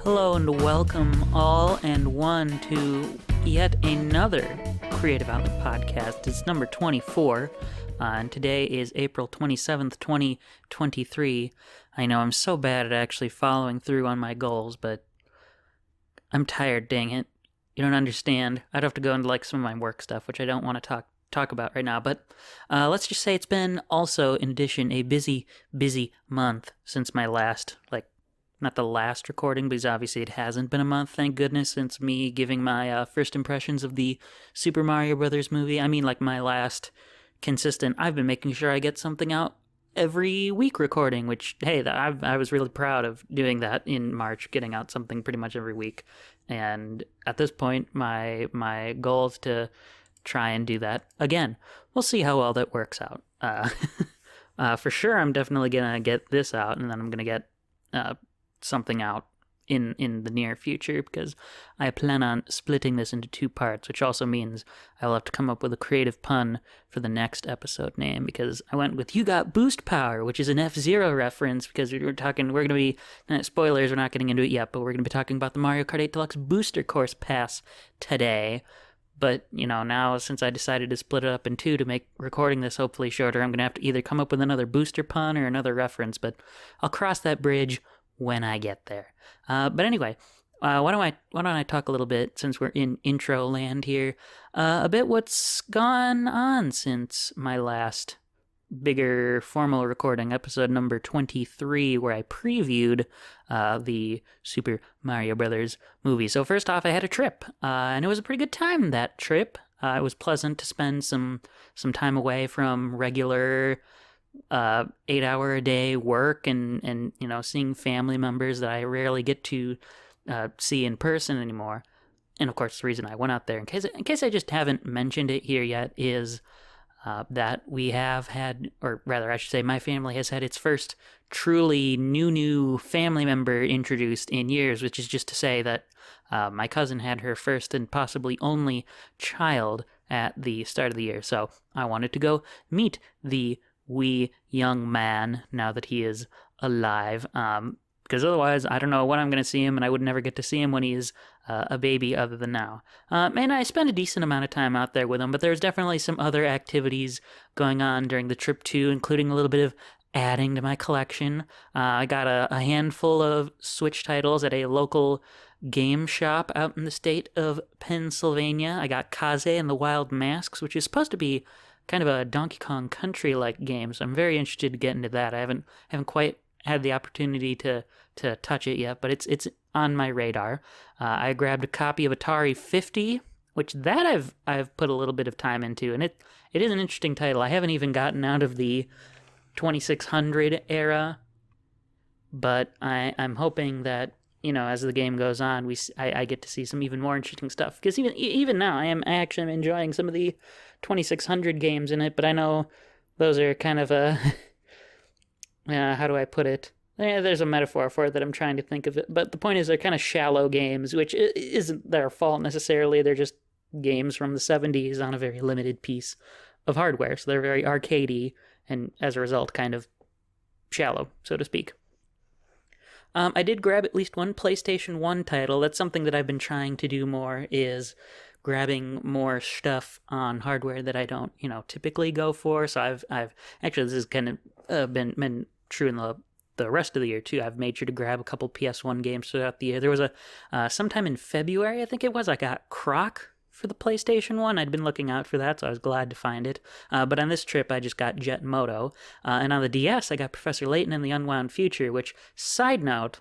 Hello and welcome all and one to yet another Creative Outlet podcast. It's number 24, and today is April 27th, 2023. I know I'm so bad at actually following through on my goals, but I'm tired, dang it. You don't understand. I'd have to go into some of my work stuff, which I don't want to talk about right now, but let's just say it's been also, in addition, a busy month since my last, not the last recording, because obviously it hasn't been a month, thank goodness, since me giving my first impressions of the Super Mario Brothers movie. I mean, my last consistent, I've been making sure I get something out every week recording, which, hey, I was really proud of doing that in March, getting out something pretty much every week. And at this point, my goal is to try and do that again. We'll see how well that works out. For sure, I'm definitely going to get this out, and then I'm going to get something out in the near future, because I plan on splitting this into two parts, which also means I'll have to come up with a creative pun for the next episode name, because I went with "You Got Boost Power," which is an F-Zero reference, because we're going to be, spoilers, we're not getting into it yet, but we're going to be talking about the Mario Kart 8 Deluxe Booster Course Pass today. But, now since I decided to split it up in two to make recording this hopefully shorter, I'm going to have to either come up with another booster pun or another reference, but I'll cross that bridge when I get there. But anyway, why don't I talk a little bit, since we're in intro land here, a bit what's gone on since my last bigger formal recording, episode number 23, where I previewed the Super Mario Brothers movie. So first off, I had a trip, and it was a pretty good time, that trip. It was pleasant to spend some time away from regular 8-hour-a-day work and seeing family members that I rarely get to see in person anymore. And of course, the reason I went out there, in case I just haven't mentioned it here yet, is that we have had, or rather I should say, my family has had its first truly new family member introduced in years, which is just to say that my cousin had her first and possibly only child at the start of the year. So I wanted to go meet the wee young man now that he is alive, because otherwise I don't know when I'm going to see him, and I would never get to see him when he is a baby other than now. And I spent a decent amount of time out there with him, but there's definitely some other activities going on during the trip too, including a little bit of adding to my collection. I got a handful of Switch titles at a local game shop out in the state of Pennsylvania. I got Kaze and the Wild Masks, which is supposed to be kind of a Donkey Kong Country-like game, so I'm very interested to get into that. I haven't quite had the opportunity to touch it yet, but it's on my radar. I grabbed a copy of Atari 50, which I've put a little bit of time into, and it is an interesting title. I haven't even gotten out of the 2600 era, but I'm hoping that, as the game goes on, I get to see some even more interesting stuff. Because even now, I actually am enjoying some of the 2600 games in it, but I know those are kind of how do I put it? There's a metaphor for it that I'm trying to think of it, but the point is they're kind of shallow games, which isn't their fault necessarily. They're just games from the 70s on a very limited piece of hardware, so they're very arcadey, and as a result, kind of shallow, so to speak. I did grab at least one PlayStation 1 title. That's something that I've been trying to do more, is grabbing more stuff on hardware that I don't, typically go for. So I've actually, this has kind of been true in the rest of the year too. I've made sure to grab a couple PS1 games throughout the year. There was sometime in February, I think it was, I got Croc for the PlayStation 1. I'd been looking out for that, so I was glad to find it. But on this trip, I just got Jet Moto. And on the DS, I got Professor Layton and the Unwound Future, which, side note,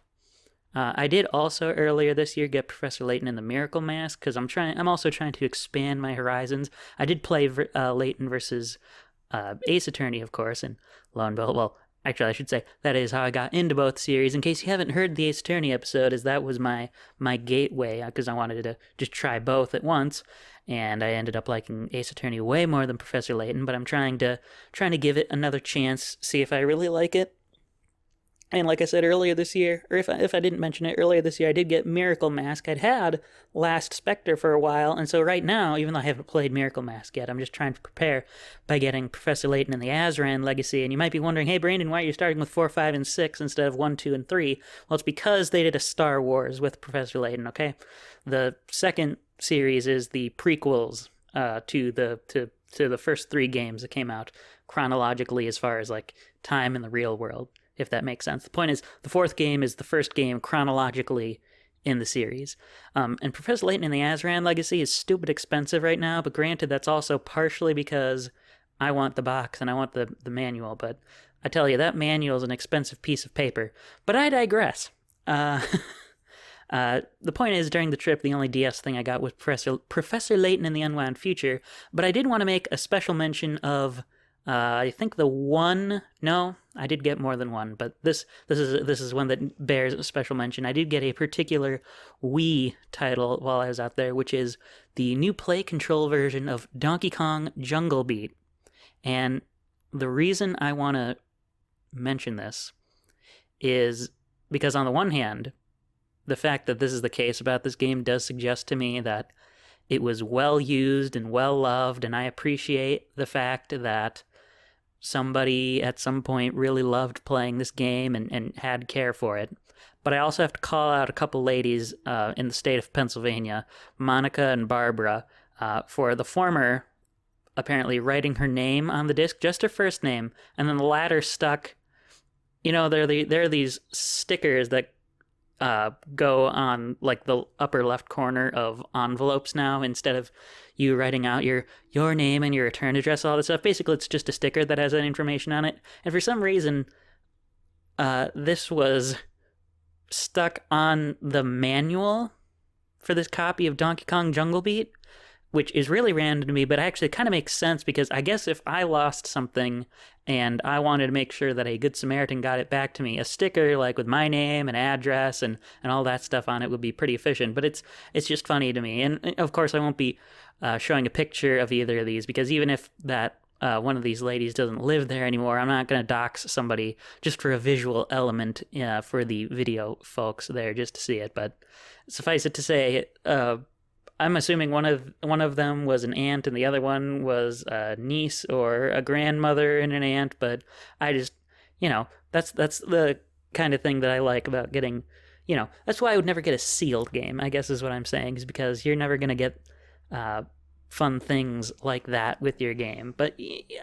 I did also earlier this year get Professor Layton and the Miracle Mask, because I'm also trying to expand my horizons. I did play Layton versus Ace Attorney, of course, and lo and behold, well, actually, I should say, that is how I got into both series. In case you haven't heard the Ace Attorney episode, as that was my gateway, because I wanted to just try both at once, and I ended up liking Ace Attorney way more than Professor Layton, but I'm trying to give it another chance, see if I really like it. And like I said earlier this year, or if I didn't mention it earlier this year, I did get Miracle Mask. I'd had Last Spectre for a while, and so right now, even though I haven't played Miracle Mask yet, I'm just trying to prepare by getting Professor Layton and the Azran Legacy. And you might be wondering, hey, Brandon, why are you starting with 4, 5, and 6 instead of 1, 2, and 3? Well, it's because they did a Star Wars with Professor Layton, okay? The second series is the prequels to the first 3 games that came out chronologically as far as like time in the real world, if that makes sense. The point is, the 4th game is the first game chronologically in the series. And Professor Layton and the Azran Legacy is stupid expensive right now, but granted, that's also partially because I want the box and I want the manual, but I tell you, that manual is an expensive piece of paper. But I digress. The point is, during the trip, the only DS thing I got was Professor Layton in the Unwound Future, but I did want to make a special mention of I think the one. No, I did get more than one, but this is one that bears a special mention. I did get a particular Wii title while I was out there, which is the new Play Control version of Donkey Kong Jungle Beat. And the reason I want to mention this is because, on the one hand, the fact that this is the case about this game does suggest to me that it was well used and well loved, and I appreciate the fact that somebody at some point really loved playing this game and had care for it. But I also have to call out a couple ladies in the state of Pennsylvania, Monica and Barbara, for the former apparently writing her name on the disc, just her first name, and then the latter stuck. You know, there are these stickers that go on like the upper left corner of envelopes now, instead of you writing out your name and your return address, all this stuff. Basically, it's just a sticker that has that information on it. And for some reason, this was stuck on the manual for this copy of Donkey Kong Jungle Beat, which is really random to me, but actually it kind of makes sense, because I guess if I lost something and I wanted to make sure that a Good Samaritan got it back to me, a sticker like with my name and address and all that stuff on it would be pretty efficient. But it's just funny to me. And of course, I won't be showing a picture of either of these, because even if that one of these ladies doesn't live there anymore, I'm not going to dox somebody just for a visual element for the video folks there just to see it. But suffice it to say, I'm assuming one of them was an aunt and the other one was a niece or a grandmother and an aunt. But I just, that's the kind of thing that I like about getting, that's why I would never get a sealed game, I guess is what I'm saying, is because you're never going to get fun things like that with your game. But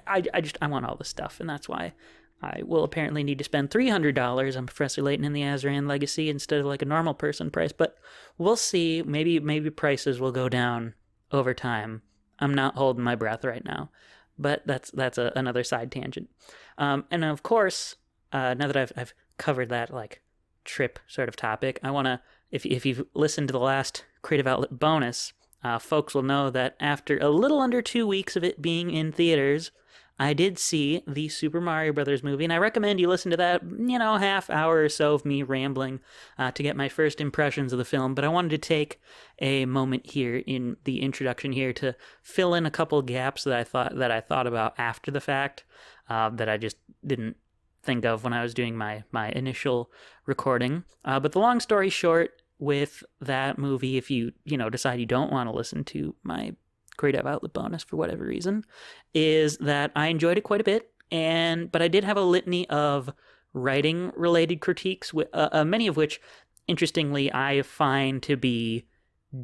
I want all the stuff, and that's why I will apparently need to spend $300 on Professor Layton and the Azran Legacy instead of like a normal person price. But we'll see. Maybe prices will go down over time. I'm not holding my breath right now. But that's another side tangent. And of course, now that I've covered that like trip sort of topic, I want to, if you've listened to the last Creative Outlet bonus, folks will know that after a little under 2 weeks of it being in theaters, I did see the Super Mario Brothers movie, and I recommend you listen to that, half hour or so of me rambling to get my first impressions of the film. But I wanted to take a moment here in the introduction here to fill in a couple gaps that I thought about after the fact, that I just didn't think of when I was doing my initial recording. But the long story short, with that movie, if you decide you don't want to listen to my Creative Outlet bonus for whatever reason, is that I enjoyed it quite a bit, but I did have a litany of writing related critiques, many of which, interestingly, I find to be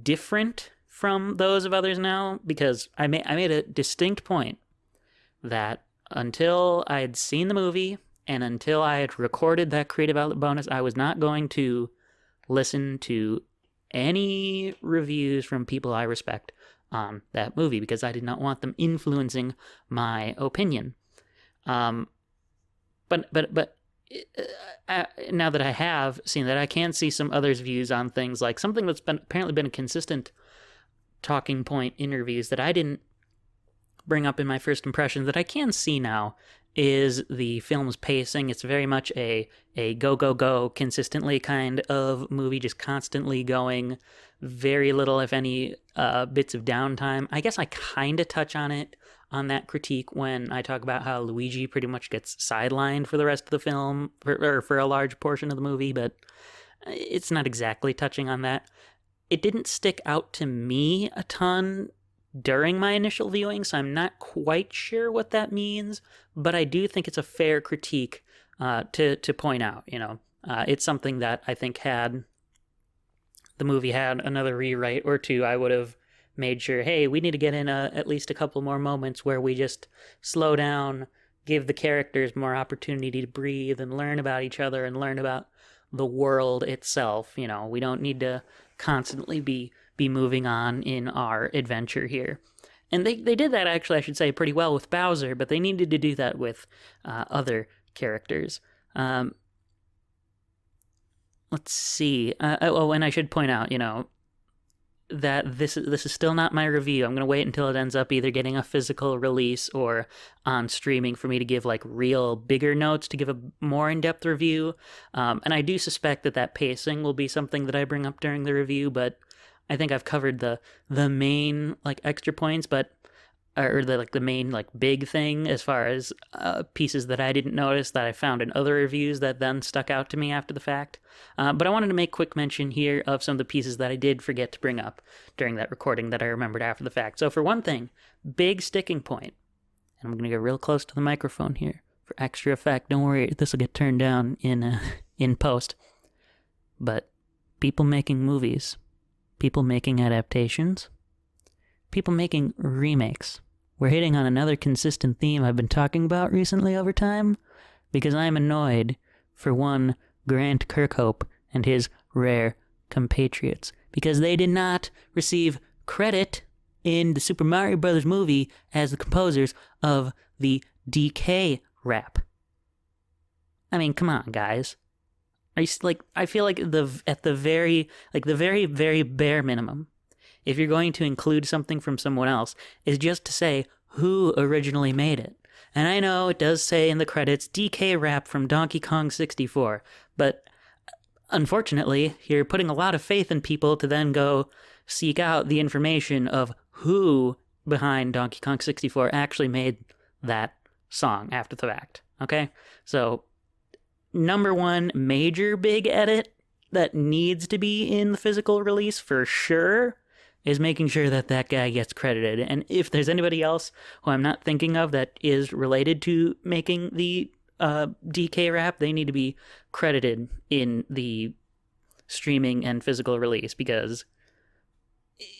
different from those of others now, because I made a distinct point that until I had seen the movie and until I had recorded that Creative Outlet bonus, I was not going to listen to any reviews from people I respect on that movie, because I did not want them influencing my opinion. But now that I have seen that, I can see some others' views on things, like something that's apparently been a consistent talking point in reviews that I didn't bring up in my first impression, that I can see now, is the film's pacing. It's very much a go consistently kind of movie, just constantly going, very little, if any, bits of downtime. I guess I kind of touch on it on that critique when I talk about how Luigi pretty much gets sidelined for the rest of the film, or for a large portion of the movie, but it's not exactly touching on that. It didn't stick out to me a ton during my initial viewing, so I'm not quite sure what that means, but I do think it's a fair critique to point out. It's something that I think had the movie had another rewrite or two, I would have made sure, hey, we need to get in at least a couple more moments where we just slow down, give the characters more opportunity to breathe and learn about each other and learn about the world itself. We don't need to constantly be moving on in our adventure here. And they did that, actually, I should say, pretty well with Bowser, but they needed to do that with other characters. Let's see. And I should point out, that this is still not my review. I'm going to wait until it ends up either getting a physical release or on streaming for me to give like real bigger notes to give a more in-depth review. And I do suspect that pacing will be something that I bring up during the review, but I think I've covered the main like extra points, or the main like big thing as far as pieces that I didn't notice that I found in other reviews that then stuck out to me after the fact. But I wanted to make quick mention here of some of the pieces that I did forget to bring up during that recording that I remembered after the fact. So for one thing, big sticking point, and I'm going to get real close to the microphone here for extra effect. Don't worry, this will get turned down in post. But people making movies, people making adaptations, people making remakes. We're hitting on another consistent theme I've been talking about recently over time, because I'm annoyed for one Grant Kirkhope and his rare compatriots, because they did not receive credit in the Super Mario Bros. Movie as the composers of the DK rap. I mean, come on, guys. Are you I feel like at the very very bare minimum, if you're going to include something from someone else, is just to say who originally made it. And I know it does say in the credits, DK rap from Donkey Kong 64, but unfortunately, you're putting a lot of faith in people to then go seek out the information of who behind Donkey Kong 64 actually made that song after the fact, okay? So, number one major big edit that needs to be in the physical release for sure is making sure that guy gets credited. And if there's anybody else who I'm not thinking of that is related to making the DK rap, they need to be credited in the streaming and physical release, because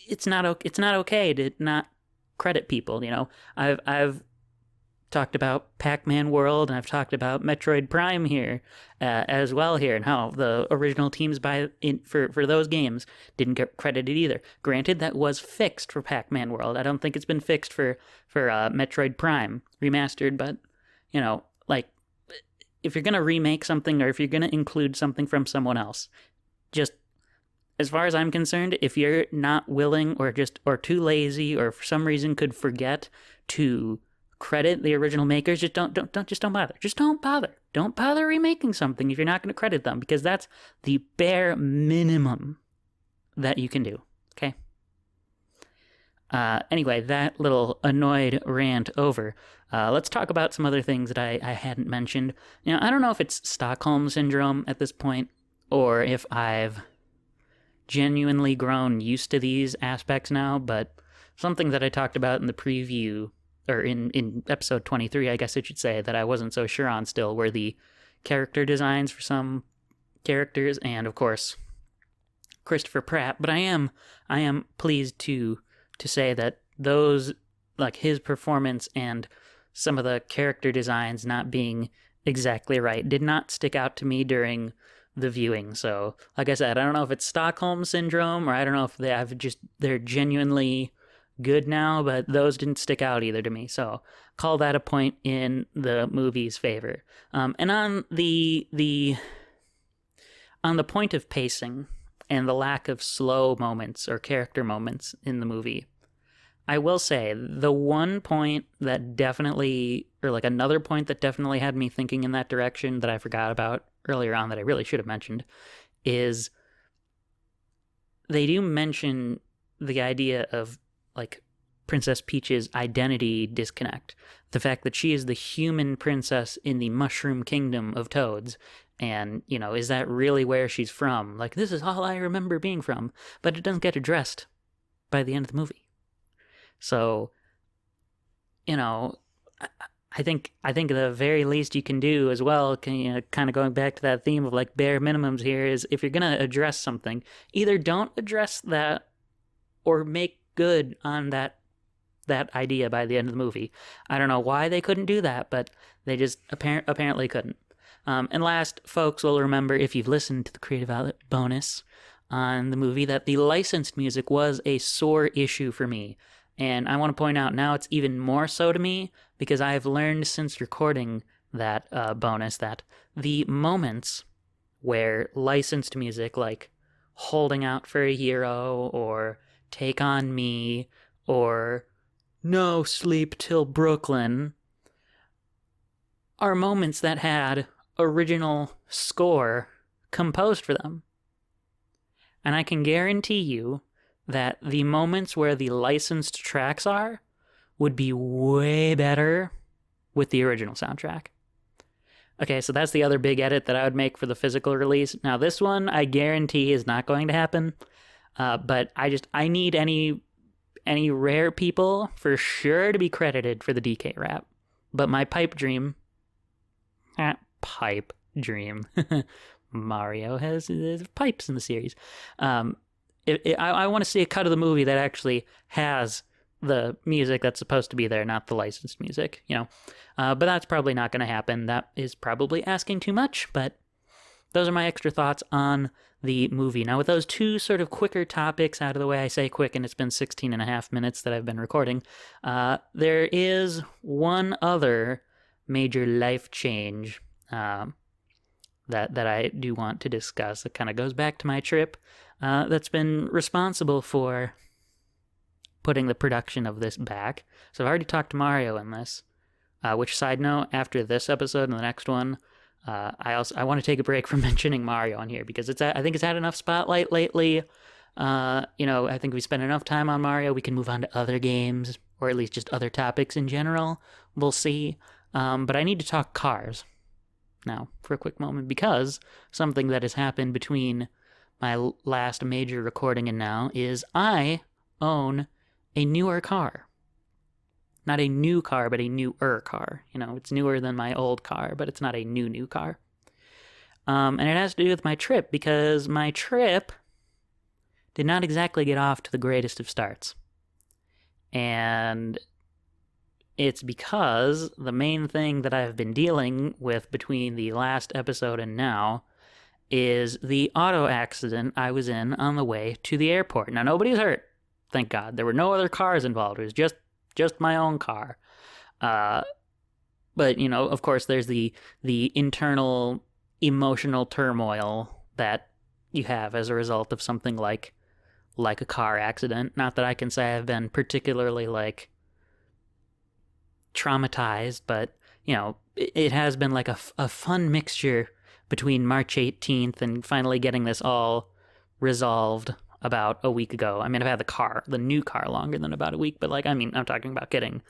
it's not okay to not credit people. I've talked about Pac-Man World, and I've talked about Metroid Prime here as well here, and how the original teams for those games didn't get credited either. Granted, that was fixed for Pac-Man World. I don't think it's been fixed for Metroid Prime remastered, but if you're gonna remake something, or if you're gonna include something from someone else, just as far as I'm concerned, if you're not willing or too lazy, or for some reason could forget to credit the original makers, just don't bother. Just don't bother. Don't bother remaking something if you're not going to credit them, because that's the bare minimum that you can do. Okay. Anyway, that little annoyed rant over. Let's talk about some other things that I hadn't mentioned. I don't know if it's Stockholm Syndrome at this point, or if I've genuinely grown used to these aspects now, but something that I talked about in the preview, or in episode 23, I guess I should say, that I wasn't so sure on still, were the character designs for some characters, and of course, Christopher Pratt. But I am pleased to say that those, like his performance and some of the character designs not being exactly right, did not stick out to me during the viewing. So, like I said, I don't know if it's Stockholm Syndrome, or I don't know if they're genuinely good now, but those didn't stick out either to me, so call that a point in the movie's favor. And on the point of pacing and the lack of slow moments or character moments in the movie, I will say the one point that definitely, or like another point that definitely had me thinking in that direction that I forgot about earlier on that I really should have mentioned, is they do mention the idea of like Princess Peach's identity disconnect. The fact that she is the human princess in the mushroom kingdom of toads. And, is that really where she's from? Like, this is all I remember being from. But it doesn't get addressed by the end of the movie. So, I think the very least you can do as well, kind of going back to that theme of like bare minimums here, is if you're going to address something, either don't address that or make good on that idea by the end of the movie. I don't know why they couldn't do that, but they just apparently couldn't. And last, folks will remember, if you've listened to the Creative Outlet bonus on the movie, that the licensed music was a sore issue for me. And I want to point out now it's even more so to me, because I have learned since recording that bonus that the moments where licensed music, like Holding Out for a Hero, or Take on Me, or No Sleep Till Brooklyn, are moments that had original score composed for them. And I can guarantee you that the moments where the licensed tracks are would be way better with the original soundtrack. Okay, so that's the other big edit that I would make for the physical release. Now, this one I guarantee is not going to happen, but I need any rare people for sure to be credited for the DK rap. But my pipe dream, Mario has pipes in the series. I want to see a cut of the movie that actually has the music that's supposed to be there, not the licensed music, But that's probably not going to happen. That is probably asking too much, but those are my extra thoughts on the movie. Now, with those two sort of quicker topics out of the way, I say quick, and it's been 16 and a half minutes that I've been recording, there is one other major life change that I do want to discuss. It kind of goes back to my trip that's been responsible for putting the production of this back. So I've already talked to Mario in this, which, side note, after this episode and the next one, I want to take a break from mentioning Mario on here, because I think it's had enough spotlight lately. I think we spent enough time on Mario. We can move on to other games, or at least just other topics in general. We'll see. But I need to talk cars now for a quick moment, because something that has happened between my last major recording and now is I own a newer car. Not a new car, but a newer car. It's newer than my old car, but it's not a new car. And it has to do with my trip, because my trip did not exactly get off to the greatest of starts. And it's because the main thing that I've been dealing with between the last episode and now is the auto accident I was in on the way to the airport. Now, nobody's hurt, thank God. There were no other cars involved. It was just my own car. But, of course, there's the internal emotional turmoil that you have as a result of something like a car accident. Not that I can say I've been particularly, traumatized, but, it has been like a fun mixture between March 18th and finally getting this all resolved about a week ago. I mean, I've had the new car longer than about a week, but I'm talking about getting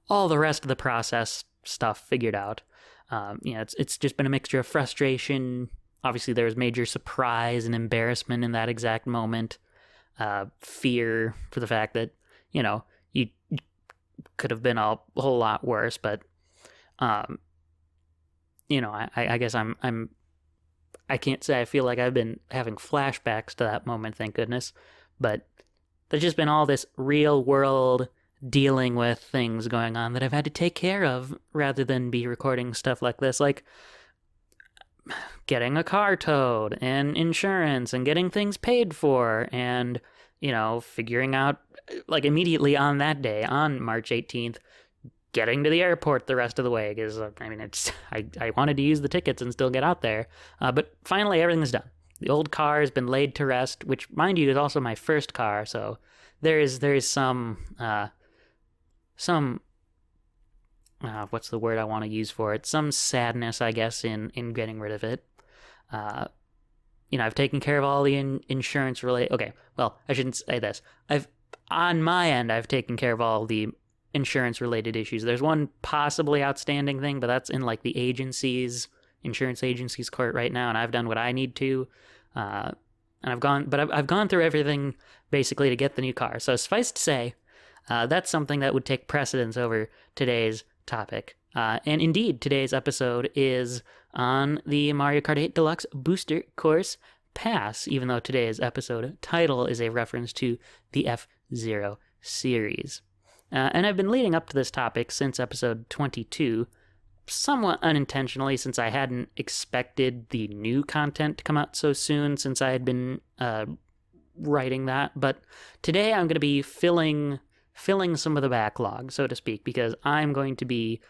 all the rest of the process stuff figured out. It's just been a mixture of frustration. Obviously, there was major surprise and embarrassment in that exact moment. Fear for the fact that, you could have been a whole lot worse, but, I guess I can't say I feel like I've been having flashbacks to that moment, thank goodness, but there's just been all this real world dealing with things going on that I've had to take care of rather than be recording stuff like this, like getting a car towed and insurance and getting things paid for and, figuring out immediately on that day, on March 18th, getting to the airport the rest of the way, because I wanted to use the tickets and still get out there, but finally everything is done. The old car has been laid to rest, which, mind you, is also my first car, so there is some what's the word I want to use for it? Some sadness, I guess, in getting rid of it. I've taken care of all the insurance related. Okay, well, I shouldn't say this. I've on my end, I've taken care of all the insurance-related issues. There's one possibly outstanding thing, but that's in like the insurance agency's court right now, and I've done what I need to. And I've gone through everything basically to get the new car. So suffice to say, that's something that would take precedence over today's topic. And indeed, today's episode is on the Mario Kart 8 Deluxe Booster Course Pass, even though today's episode title is a reference to the F-Zero series. And I've been leading up to this topic since episode 22, somewhat unintentionally, since I hadn't expected the new content to come out so soon, since I had been writing that. But today I'm going to be filling some of the backlog, so to speak, because I'm going to be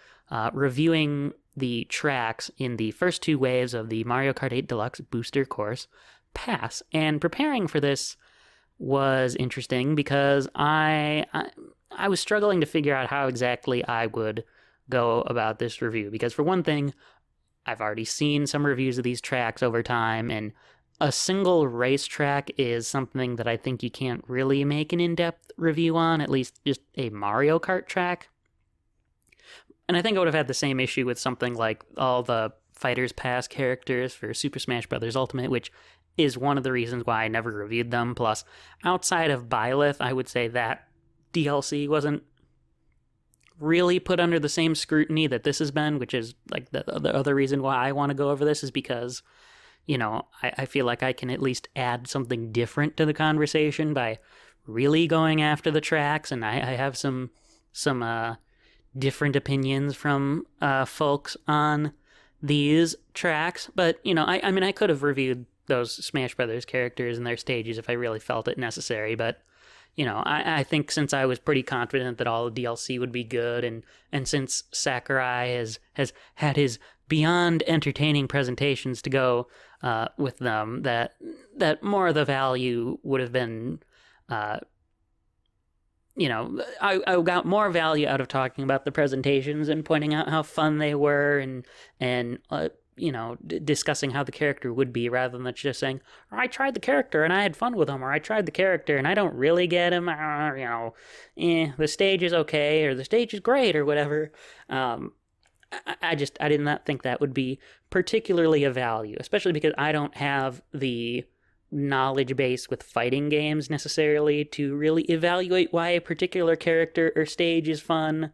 reviewing the tracks in the first two waves of the Mario Kart 8 Deluxe Booster Course Pass. And preparing for this was interesting because I was struggling to figure out how exactly I would go about this review. Because for one thing, I've already seen some reviews of these tracks over time, and a single racetrack is something that I think you can't really make an in-depth review on, at least just a Mario Kart track. And I think I would have had the same issue with something like all the Fighters Pass characters for Super Smash Bros. Ultimate, which is one of the reasons why I never reviewed them. Plus, outside of Byleth, I would say that DLC wasn't really put under the same scrutiny that this has been, which is like the other reason why I want to go over this is because, you know, I feel like I can at least add something different to the conversation by really going after the tracks, and I have some different opinions from folks on these tracks. But, you know, I mean, I could have reviewed those Smash Brothers characters and their stages if I really felt it necessary, but, you know, I think since I was pretty confident that all the DLC would be good, and since Sakurai has had his beyond entertaining presentations to go with them, that more of the value would have been, you know, I got more value out of talking about the presentations and pointing out how fun they were, and you know, discussing how the character would be, rather than just saying, oh, I tried the character and I had fun with him, or I tried the character and I don't really get him, you know, the stage is okay, or the stage is great, or whatever. I did not think that would be particularly of value, especially because I don't have the knowledge base with fighting games necessarily to really evaluate why a particular character or stage is fun.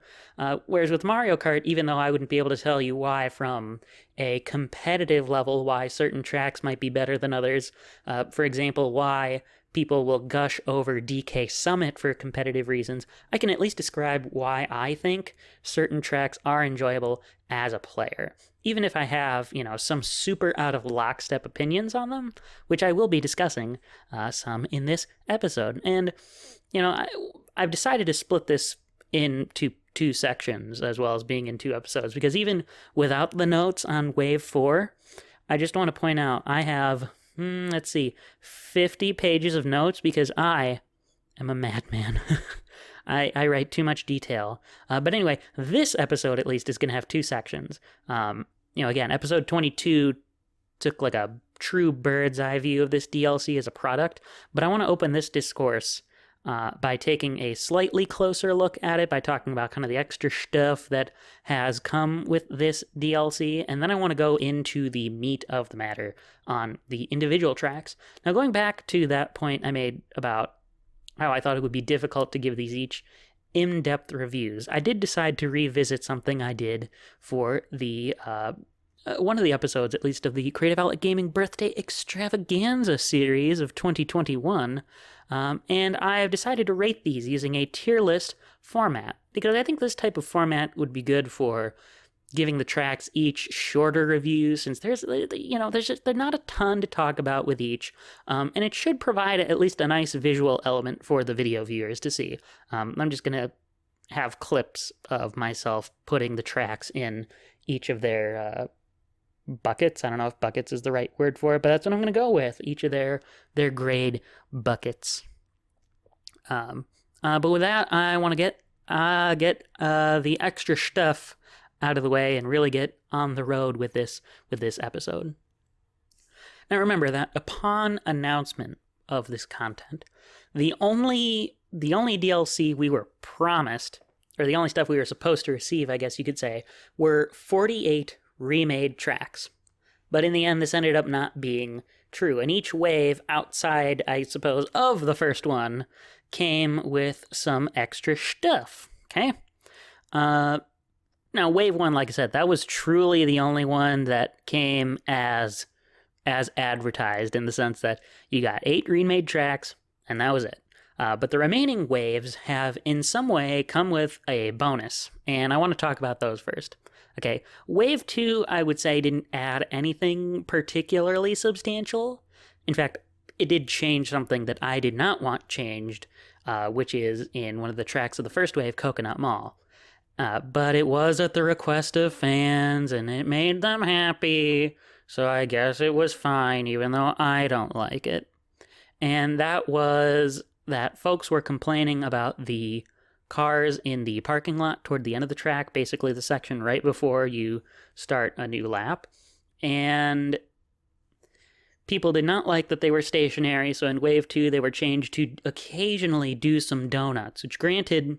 Whereas with Mario Kart, even though I wouldn't be able to tell you why from a competitive level, why certain tracks might be better than others, for example, why people will gush over DK Summit for competitive reasons, I can at least describe why I think certain tracks are enjoyable as a player. Even if I have, you know, some super out of lockstep opinions on them, which I will be discussing some in this episode. And, you know, I've decided to split this into two sections as well as being in two episodes, because even without the notes on Wave 4, I just want to point out I have, 50 pages of notes because I am a madman. I write too much detail. But anyway, this episode at least is going to have two sections. You know, again, episode 22 took like a true bird's eye view of this DLC as a product, but I want to open this discourse by taking a slightly closer look at it, by talking about kind of the extra stuff that has come with this DLC, and then I want to go into the meat of the matter on the individual tracks. Now, going back to that point I made about how I thought it would be difficult to give these each in-depth reviews, I did decide to revisit something I did for the one of the episodes, at least, of the Creative Outlet Gaming Birthday Extravaganza series of 2021, and I have decided to rate these using a tier list format, because I think this type of format would be good for giving the tracks each shorter reviews, since there's not a ton to talk about with each, and it should provide at least a nice visual element for the video viewers to see. I'm just going to have clips of myself putting the tracks in each of their buckets. I don't know if buckets is the right word for it, but that's what I'm going to go with. Each of their grade buckets. But with that, I want to get the extra stuff out of the way and really get on the road with this episode. Now remember that upon announcement of this content, the only the only DLC we were promised, or the only stuff we were supposed to receive, I guess you could say, were 48 remade tracks. But in the end, this ended up not being true. And each wave outside, I suppose, of the first one came with some extra stuff. Okay? Now, wave one, like I said, that was truly the only one that came as advertised, in the sense that you got 8 remade tracks, and that was it. But the remaining waves have, in some way, come with a bonus, and I want to talk about those first. Okay, Wave 2, I would say, didn't add anything particularly substantial. In fact, it did change something that I did not want changed, which is in one of the tracks of the first wave, Coconut Mall. But it was at the request of fans, and it made them happy, so I guess it was fine, even though I don't like it. And that was that folks were complaining about the cars in the parking lot toward the end of the track, basically the section right before you start a new lap. And people did not like that they were stationary, so in Wave 2 they were changed to occasionally do some donuts, which granted,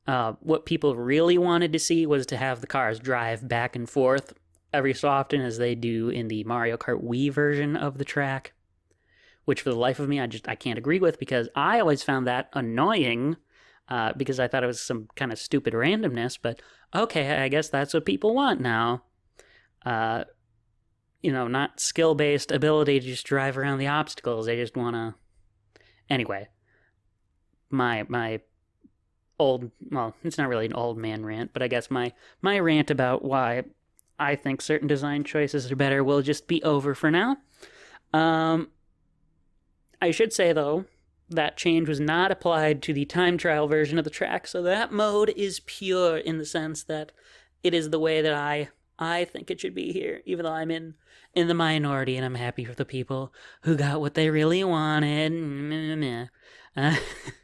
what people really wanted to see was to have the cars drive back and forth every so often, as they do in the Mario Kart Wii version of the track, which for the life of me I can't agree with, because I always found that annoying, because I thought it was some kind of stupid randomness. But okay, I guess that's what people want now. Not skill-based ability to just drive around the obstacles. They just want to... Anyway, my old... Well, it's not really an old man rant, but I guess my rant about why I think certain design choices are better will just be over for now. I should say, though, that change was not applied to the time trial version of the track, so that mode is pure in the sense that it is the way that I think it should be here, even though I'm in the minority, and I'm happy for the people who got what they really wanted.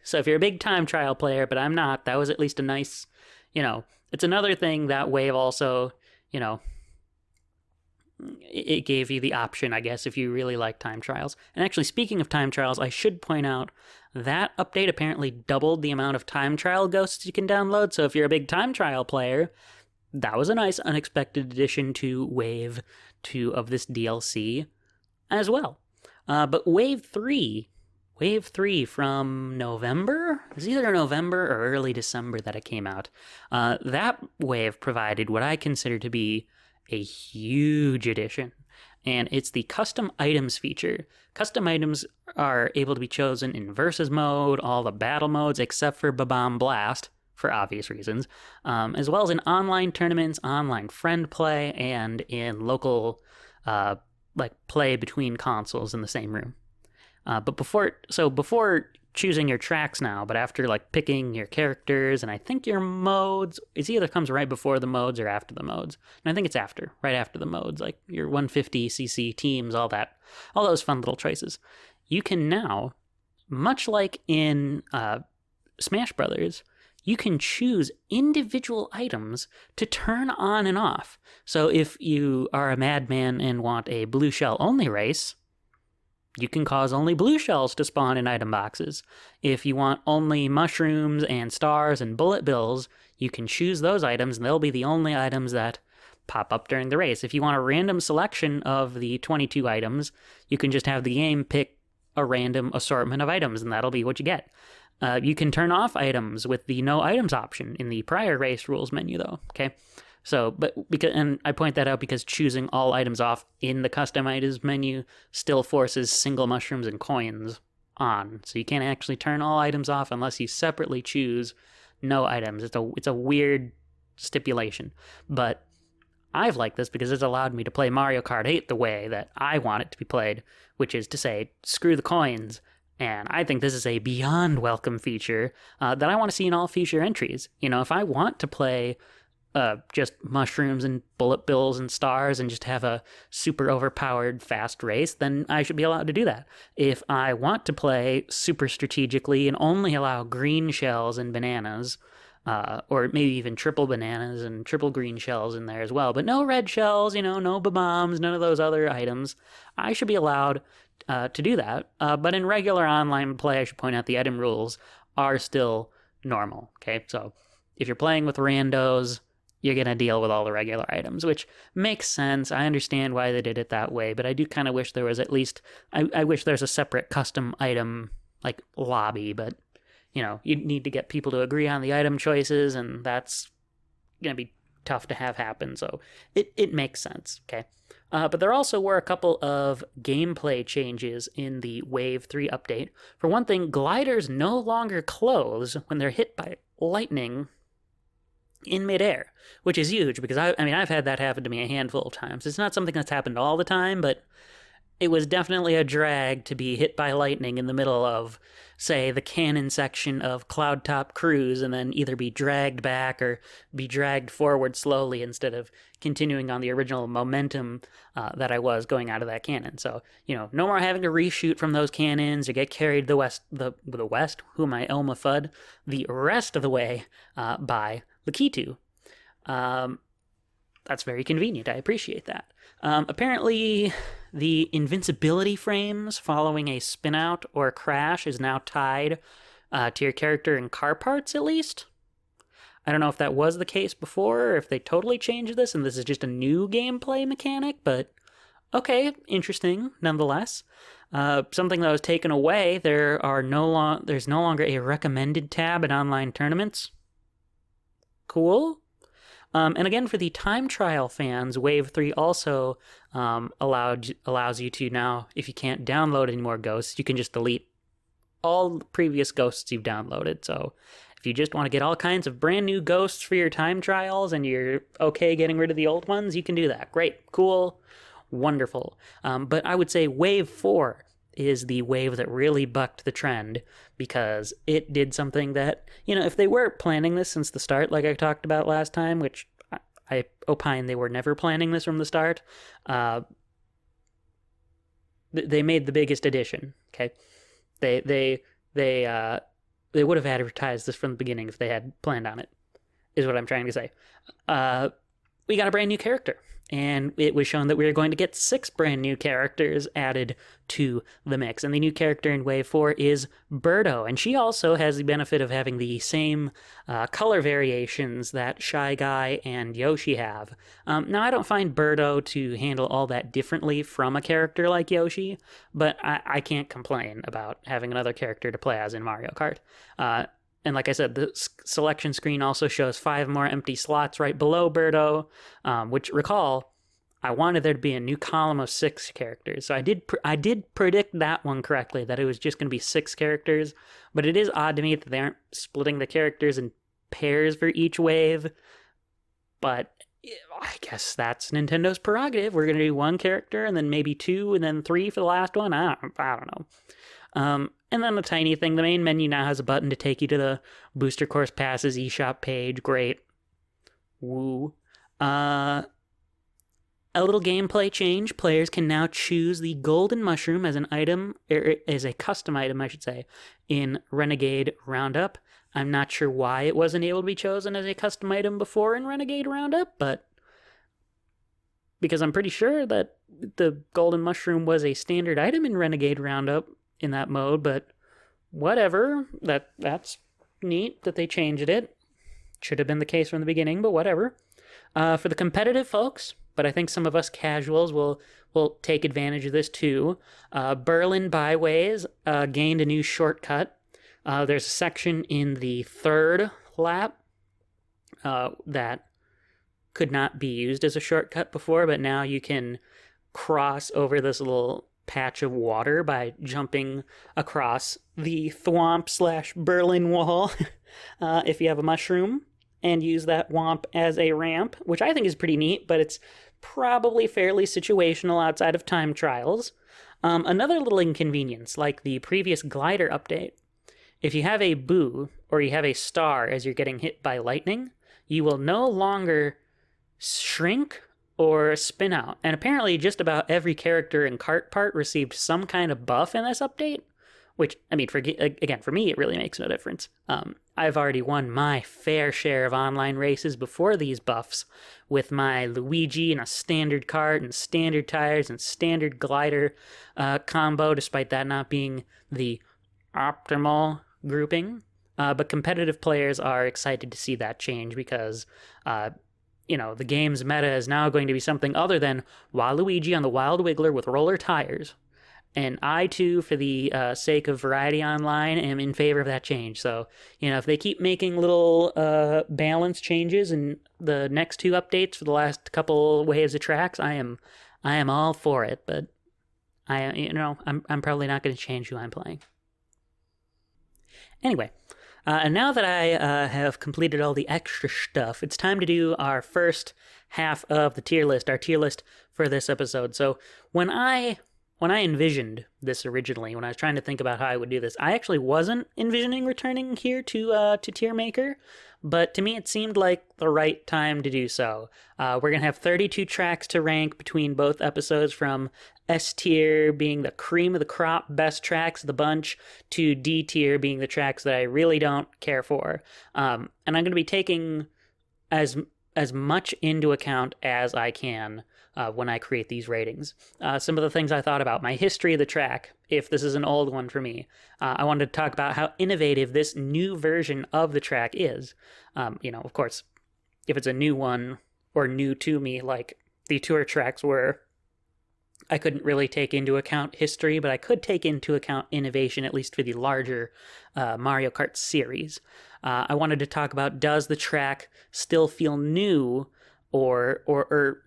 So if you're a big time trial player, but I'm not, that was at least a nice, it's another thing that wave also, it gave you the option, I guess, if you really like time trials. And actually, speaking of time trials, I should point out that update apparently doubled the amount of time trial ghosts you can download. So if you're a big time trial player, that was a nice unexpected addition to Wave 2 of this DLC as well. But Wave 3 from November? It was either November or early December that it came out. That wave provided what I consider to be a huge addition, and it's the custom items feature. Custom items are able to be chosen in versus mode, all the battle modes except for Ba-Bomb Blast, for obvious reasons, as well as in online tournaments, online friend play, and in local play between consoles in the same room. But before choosing your tracks now, but after picking your characters and I think your modes, it either comes right before the modes or after the modes. And I think it's right after the modes, like your 150cc teams, all those fun little choices. You can now, much like in Smash Brothers, you can choose individual items to turn on and off. So if you are a madman and want a blue shell only race, you can cause only blue shells to spawn in item boxes. If you want only mushrooms and stars and bullet bills, you can choose those items, and they'll be the only items that pop up during the race. If you want a random selection of the 22 items, you can just have the game pick a random assortment of items, and that'll be what you get. You can turn off items with the no items option in the prior race rules menu, though, okay? So, and I point that out because choosing all items off in the custom items menu still forces single mushrooms and coins on. So you can't actually turn all items off unless you separately choose no items. It's a weird stipulation. But I've liked this because it's allowed me to play Mario Kart 8 the way that I want it to be played, which is to say, screw the coins. And I think this is a beyond welcome feature that I want to see in all future entries. If I want to play just mushrooms and bullet bills and stars and just have a super overpowered fast race, then I should be allowed to do that. If I want to play super strategically and only allow green shells and bananas, or maybe even triple bananas and triple green shells in there as well, but no red shells, no bombs, none of those other items, I should be allowed to do that. But in regular online play, I should point out the item rules are still normal, okay? So if you're playing with randos, you're going to deal with all the regular items, which makes sense. I understand why they did it that way, but I do kind of wish there was at least, I wish there's a separate custom item, like, lobby, but, you need to get people to agree on the item choices, and that's going to be tough to have happen, so it makes sense, okay? But there also were a couple of gameplay changes in the Wave 3 update. For one thing, gliders no longer close when they're hit by lightning in midair, which is huge because I've had that happen to me a handful of times. It's not something that's happened all the time, but it was definitely a drag to be hit by lightning in the middle of, say, the cannon section of Cloudtop Cruise, and then either be dragged back or be dragged forward slowly instead of continuing on the original momentum that I was going out of that cannon. So, no more having to reshoot from those cannons or get carried the rest of the way by Lakitu. That's very convenient. I appreciate that. Apparently, the invincibility frames following a spin-out or crash is now tied to your character in car parts, at least. I don't know if that was the case before, or if they totally changed this, and this is just a new gameplay mechanic, but okay, interesting, nonetheless. Something that was taken away, there's no longer a recommended tab in online tournaments. Cool. And again, for the time trial fans, Wave 3 also allows you to now, if you can't download any more ghosts, you can just delete all the previous ghosts you've downloaded. So if you just want to get all kinds of brand new ghosts for your time trials and you're okay getting rid of the old ones, you can do that. Great, cool, wonderful. But I would say Wave 4 is the wave that really bucked the trend, because it did something that, if they were planning this since the start, like I talked about last time, which I opine they were never planning this from the start, they made the biggest addition, okay? They would have advertised this from the beginning if they had planned on it, is what I'm trying to say. We got a brand new character, and it was shown that we were going to get 6 brand new characters added to the mix. And the new character in Wave 4 is Birdo, and she also has the benefit of having the same color variations that Shy Guy and Yoshi have. Now, I don't find Birdo to handle all that differently from a character like Yoshi, but I can't complain about having another character to play as in Mario Kart. And like I said, the selection screen also shows 5 more empty slots right below Birdo, which, recall, I wanted there to be a new column of 6 characters. So I did predict that one correctly, that it was just going to be 6 characters. But it is odd to me that they aren't splitting the characters in pairs for each wave. But I guess that's Nintendo's prerogative. We're going to do 1 character, and then maybe 2, and then 3 for the last one. I don't know. And then the tiny thing, the main menu now has a button to take you to the Booster Course Passes eShop page. Great. Woo. A little gameplay change. Players can now choose the golden mushroom as an item, or as a custom item, I should say, in Renegade Roundup. I'm not sure why it wasn't able to be chosen as a custom item before in Renegade Roundup, but because I'm pretty sure that the golden mushroom was a standard item in Renegade Roundup in that mode, but whatever. That's neat that they changed it. Should have been the case from the beginning, but whatever. For the competitive folks, but I think some of us casuals will take advantage of this too. Berlin Byways gained a new shortcut. There's a section in the 3rd lap that could not be used as a shortcut before, but now you can cross over this little patch of water by jumping across the thwomp/Berlin wall if you have a mushroom, and use that womp as a ramp, which I think is pretty neat, but it's probably fairly situational outside of time trials. Another little inconvenience, like the previous glider update, if you have a boo or you have a star as you're getting hit by lightning, you will no longer shrink or spin out. And apparently just about every character in Kart Part received some kind of buff in this update, which, for me, it really makes no difference. I've already won my fair share of online races before these buffs with my Luigi and a standard kart and standard tires and standard glider combo, despite that not being the optimal grouping. But competitive players are excited to see that change because, the game's meta is now going to be something other than Waluigi on the Wild Wiggler with roller tires. And I, too, for the sake of variety online, am in favor of that change. So, if they keep making little balance changes in the next two updates for the last couple waves of tracks, I am all for it. But I'm probably not going to change who I'm playing. Anyway, and now that I have completed all the extra stuff, it's time to do our first half of the tier list, our tier list for this episode. So when I envisioned this originally, when I was trying to think about how I would do this, I actually wasn't envisioning returning here to Tier Maker, but to me it seemed like the right time to do so. We're going to have 32 tracks to rank between both episodes, from S tier being the cream of the crop, best tracks of the bunch, to D tier being the tracks that I really don't care for. And I'm going to be taking as much into account as I can when I create these ratings. Some of the things I thought about: my history of the track, if this is an old one for me. I wanted to talk about how innovative this new version of the track is. Of course, if it's a new one or new to me, like the tour tracks were, I couldn't really take into account history, but I could take into account innovation, at least for the larger Mario Kart series. I wanted to talk about, does the track still feel new, or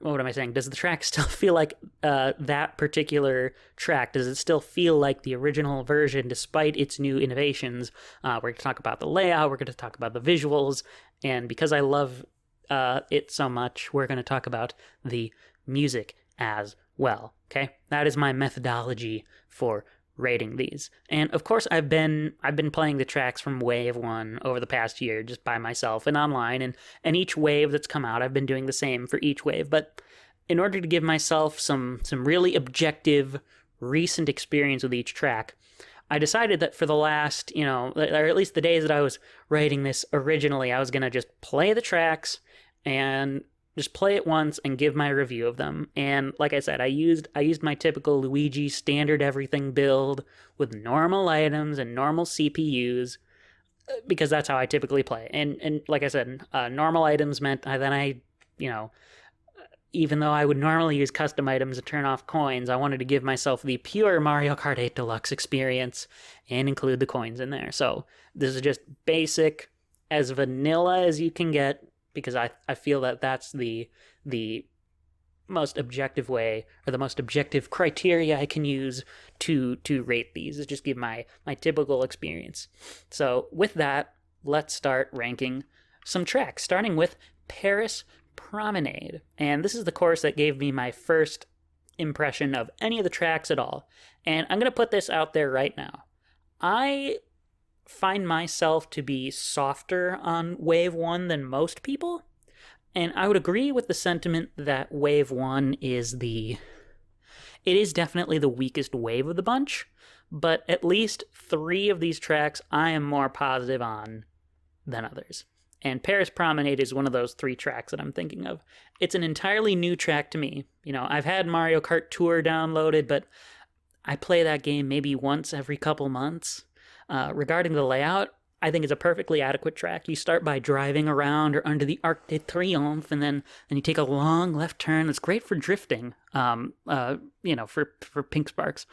what am I saying? Does the track still feel like that particular track? Does it still feel like the original version despite its new innovations? We're going to talk about the layout, we're going to talk about the visuals, and because I love it so much, we're going to talk about the music as well. Okay, that is my methodology for rating these. And of course, I've been playing the tracks from Wave 1 over the past year just by myself and online, and each wave that's come out, I've been doing the same for each wave. But in order to give myself some really objective, recent experience with each track, I decided that for the last, or at least the days that I was writing this originally, I was going to just play the tracks and just play it once and give my review of them. And like I said, I used my typical Luigi standard everything build with normal items and normal CPUs, because that's how I typically play. And like I said, normal items meant even though I would normally use custom items to turn off coins, I wanted to give myself the pure Mario Kart 8 Deluxe experience and include the coins in there. So this is just basic, as vanilla as you can get, because I feel that that's the most objective way, or the most objective criteria I can use to rate these, is just give my typical experience. So with that, let's start ranking some tracks, starting with Paris Promenade. And this is the course that gave me my first impression of any of the tracks at all. And I'm going to put this out there right now. I find myself to be softer on Wave 1 than most people, and I would agree with the sentiment that Wave 1 is definitely the weakest wave of the bunch, but at least 3 of these tracks I am more positive on than others. And Paris Promenade is one of those 3 tracks that I'm thinking of. It's an entirely new track to me. I've had Mario Kart Tour downloaded, but I play that game maybe once every couple months. Regarding the layout, I think it's a perfectly adequate track. You start by driving around or under the Arc de Triomphe, and then you take a long left turn that's great for drifting, for pink sparks,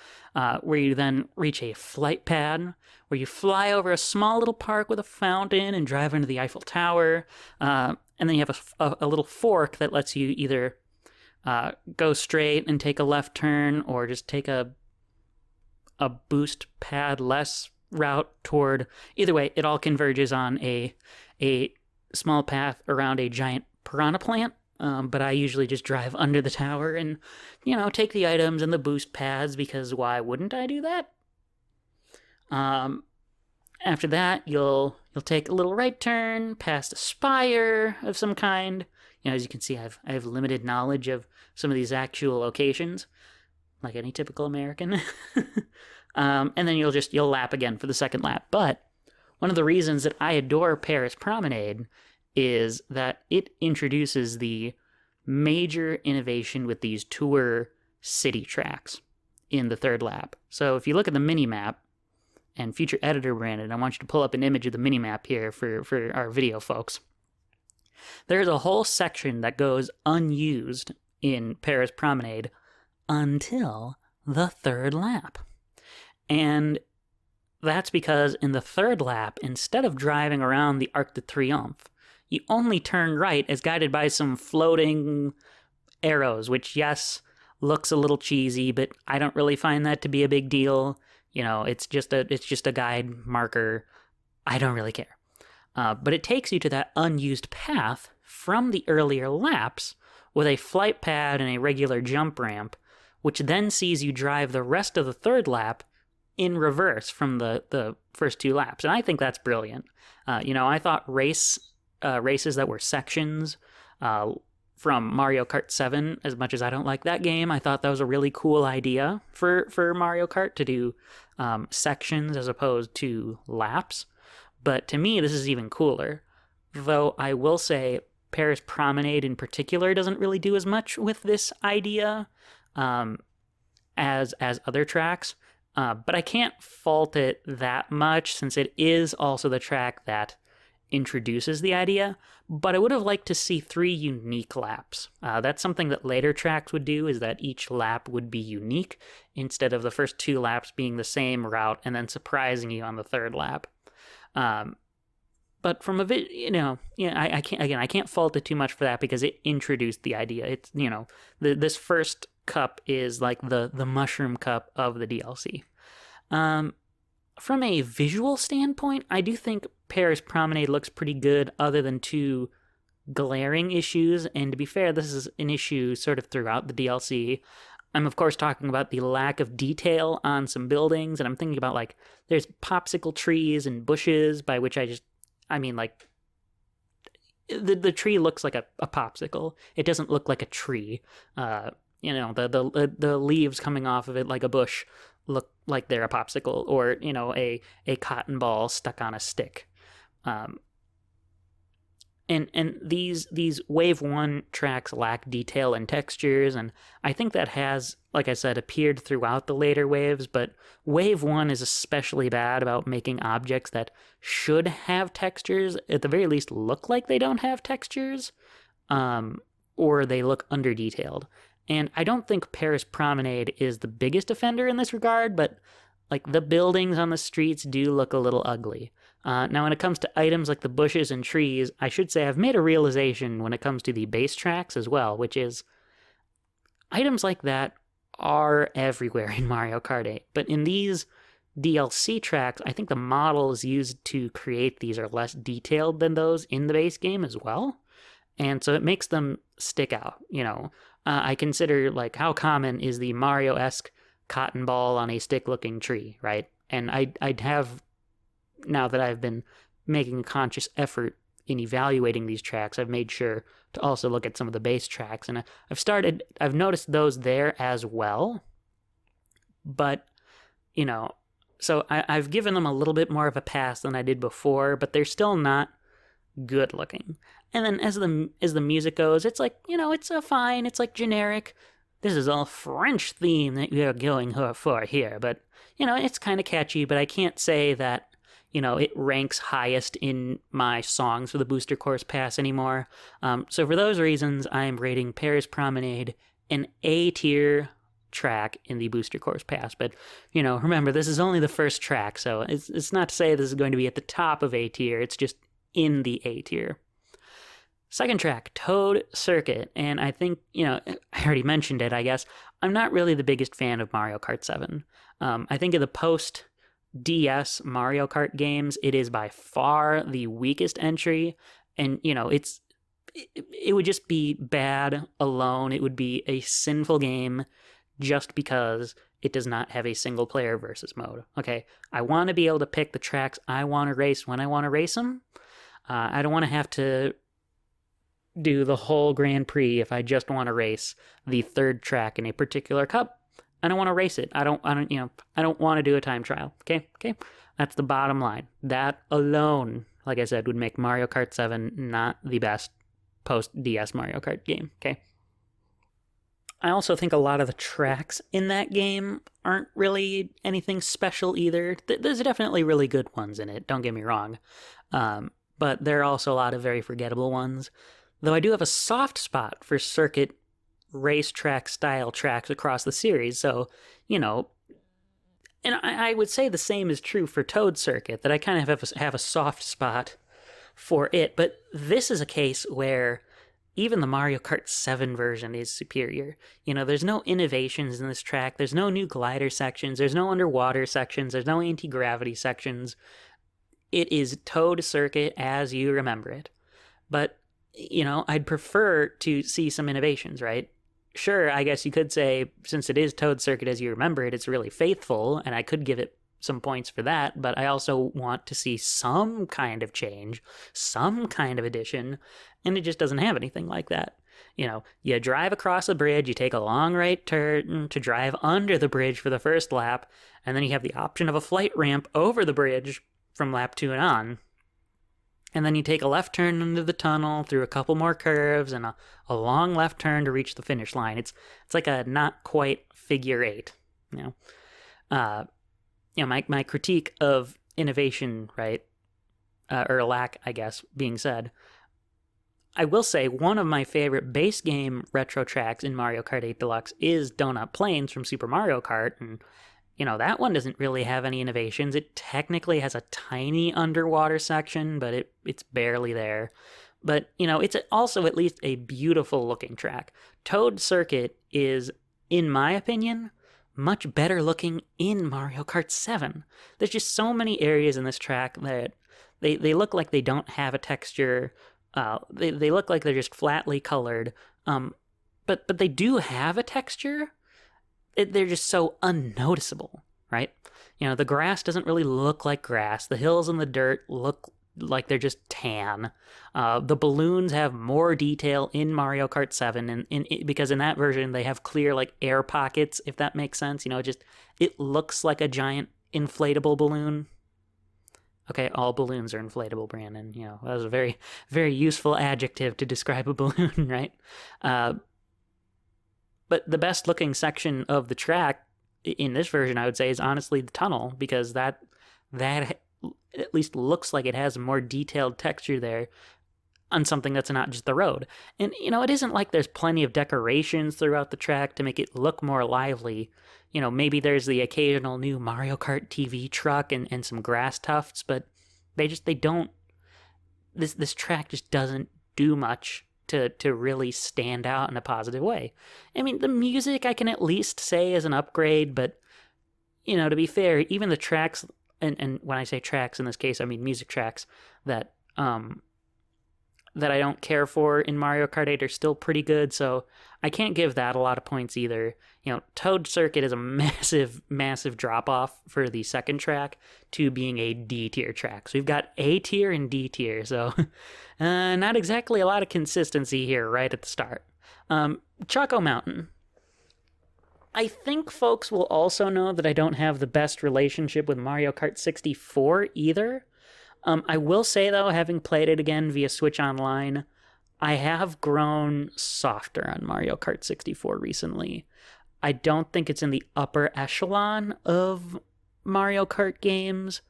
where you then reach a flight pad, where you fly over a small little park with a fountain and drive into the Eiffel Tower, and then you have a little fork that lets you either go straight and take a left turn, or just take a boost pad less route toward. Either way, it all converges on a small path around a giant piranha plant. But I usually just drive under the tower and, take the items and the boost pads, because why wouldn't I do that? After that, you'll take a little right turn past a spire of some kind. As you can see, I have limited knowledge of some of these actual locations, like any typical American. And then you'll lap again for the second lap. But one of the reasons that I adore Paris Promenade is that it introduces the major innovation with these tour city tracks in the third lap. So if you look at the mini map, and future editor Brandon, I want you to pull up an image of the minimap here for our video folks. There's a whole section that goes unused in Paris Promenade until the third lap. And that's because in the third lap, instead of driving around the Arc de Triomphe, you only turn right as guided by some floating arrows, which, yes, looks a little cheesy, but I don't really find that to be a big deal. It's just a guide marker. I don't really care. But it takes you to that unused path from the earlier laps with a flight pad and a regular jump ramp, which then sees you drive the rest of the third lap in reverse from the first 2 laps. And I think that's brilliant. I thought races that were sections from Mario Kart 7, as much as I don't like that game, I thought that was a really cool idea for Mario Kart to do sections as opposed to laps. But to me, this is even cooler. Though I will say Paris Promenade in particular doesn't really do as much with this idea as other tracks. But I can't fault it that much since it is also the track that introduces the idea. But I would have liked to see 3 unique laps. That's something that later tracks would do, is that each lap would be unique instead of the first 2 laps being the same route and then surprising you on the third lap. But from I can't fault it too much for that because it introduced the idea. It's, this first cup is like the mushroom cup of the DLC. From a visual standpoint, I do think Paris Promenade looks pretty good other than 2 glaring issues. And to be fair, this is an issue sort of throughout the DLC. I'm, of course, talking about the lack of detail on some buildings. And I'm thinking about, like, there's popsicle trees and bushes, by which I mean, like, the tree looks like a popsicle. It doesn't look like a tree. The leaves coming off of it like a bush look like they're a popsicle, or a cotton ball stuck on a stick. And these Wave 1 tracks lack detail and textures, and I think that has, like I said, appeared throughout the later waves, but Wave 1 is especially bad about making objects that should have textures, at the very least, look like they don't have textures, or they look under-detailed. And I don't think Paris Promenade is the biggest offender in this regard, but like the buildings on the streets do look a little ugly. Now, when it comes to items like the bushes and trees, I should say I've made a realization when it comes to the base tracks as well, which is items like that are everywhere in Mario Kart 8. But in these DLC tracks, I think the models used to create these are less detailed than those in the base game as well. And so it makes them stick out, I consider, like, how common is the Mario-esque cotton ball on a stick-looking tree, right? And I'd have, now that I've been making a conscious effort in evaluating these tracks, I've made sure to also look at some of the base tracks. And I've noticed those there as well. But, so I've given them a little bit more of a pass than I did before, but they're still not good looking. And then as the music goes, it's like, it's fine, it's like generic. This is all French theme that we are going for here, but it's kind of catchy. But I can't say that it ranks highest in my songs for the Booster Course Pass anymore. So for those reasons, I am rating Paris Promenade an A tier track in the Booster Course Pass. But remember, this is only the first track, so it's not to say this is going to be at the top of A tier. It's just in the A tier. Second track, Toad Circuit, and I think, I already mentioned it, I guess. I'm not really the biggest fan of Mario Kart 7. I think of the post-DS Mario Kart games, it is by far the weakest entry, and, it would just be bad alone. It would be a sinful game just because it does not have a single-player versus mode. Okay, I want to be able to pick the tracks I want to race when I want to race them. I don't want to have to do the whole Grand Prix if I just want to race the third track in a particular cup. I don't want to race it. I don't want to do a time trial. Okay? That's the bottom line. That alone, like I said, would make Mario Kart 7 not the best post-DS Mario Kart game. Okay? I also think a lot of the tracks in that game aren't really anything special either. There's definitely really good ones in it, don't get me wrong. But there are also a lot of very forgettable ones. Though I do have a soft spot for circuit racetrack style tracks across the series, so, you know, and I would say the same is true for Toad Circuit, that I kind of have a soft spot for it, but this is a case where even the Mario Kart 7 version is superior. You know, there's no innovations in this track, there's no new glider sections, there's no underwater sections, there's no anti-gravity sections. It is Toad Circuit as you remember it. But, you know, I'd prefer to see some innovations, right? Sure, I guess you could say, since it is Toad Circuit as you remember it, it's really faithful, and I could give it some points for that, but I also want to see some kind of change, some kind of addition, and it just doesn't have anything like that. You know, you drive across a bridge, you take a long right turn to drive under the bridge for the first lap, and then you have the option of a flight ramp over the bridge from lap 2 and on. And then you take a left turn into the tunnel through a couple more curves and a long left turn to reach the finish line. It's like a not quite figure 8, you know. My critique of innovation, right, or lack, I guess, being said, I will say one of my favorite base game retro tracks in Mario Kart 8 Deluxe is Donut Plains from Super Mario Kart, and, you know, that one doesn't really have any innovations. It technically has a tiny underwater section, but it's barely there. But, you know, it's also at least a beautiful looking track. Toad Circuit is, in my opinion, much better looking in Mario Kart 7. There's just so many areas in this track that they look like they don't have a texture. They look like they're just flatly colored. But they do have a texture. They're just so unnoticeable, right? You know, the grass doesn't really look like grass. The hills and the dirt look like they're just tan. The balloons have more detail in Mario Kart 7, because in that version they have clear like air pockets, if that makes sense. You know, it looks like a giant inflatable balloon. Okay, all balloons are inflatable, Brandon. You know, that was a very, very useful adjective to describe a balloon, right? But the best looking section of the track in this version, I would say, is honestly the tunnel, because that at least looks like it has more detailed texture there on something that's not just the road. And, you know, it isn't like there's plenty of decorations throughout the track to make it look more lively. You know, maybe there's the occasional new Mario Kart TV truck and some grass tufts, but they don't, this track just doesn't do much to really stand out in a positive way. I mean, the music I can at least say is an upgrade, but, you know, to be fair, even the tracks, and when I say tracks in this case, I mean music tracks that I don't care for in Mario Kart 8 are still pretty good, so I can't give that a lot of points either. You know, Toad Circuit is a massive, massive drop-off for the second track to being a D-tier track. So we've got A tier and D tier, so not exactly a lot of consistency here right at the start. Choco Mountain. I think folks will also know that I don't have the best relationship with Mario Kart 64 either. I will say, though, having played it again via Switch Online, I have grown softer on Mario Kart 64 recently. I don't think it's in the upper echelon of Mario Kart games,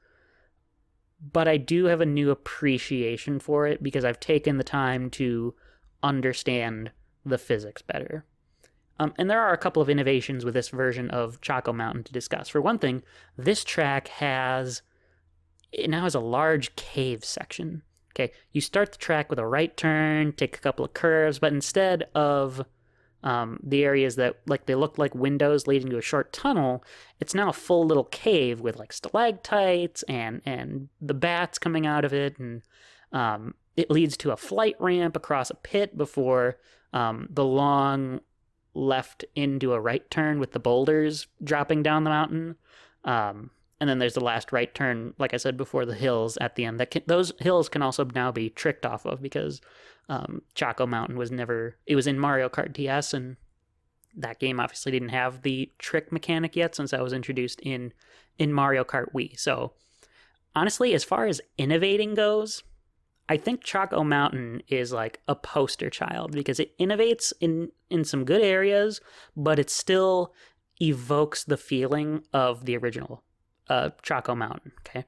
but I do have a new appreciation for it because I've taken the time to understand the physics better. And there are a couple of innovations with this version of Choco Mountain to discuss. For one thing, this track it now has a large cave section. Okay, you start the track with a right turn, take a couple of curves, but instead of the areas that they look like windows leading to a short tunnel, it's now a full little cave with like stalactites and the bats coming out of it, and it leads to a flight ramp across a pit before the long left into a right turn with the boulders dropping down the mountain. And then there's the last right turn, like I said before, the hills at the end. Those hills can also now be tricked off of because Choco Mountain was in Mario Kart DS, and that game obviously didn't have the trick mechanic yet since that was introduced in Mario Kart Wii. So honestly, as far as innovating goes, I think Choco Mountain is like a poster child because it innovates in some good areas, but it still evokes the feeling of the original Choco Mountain. Okay,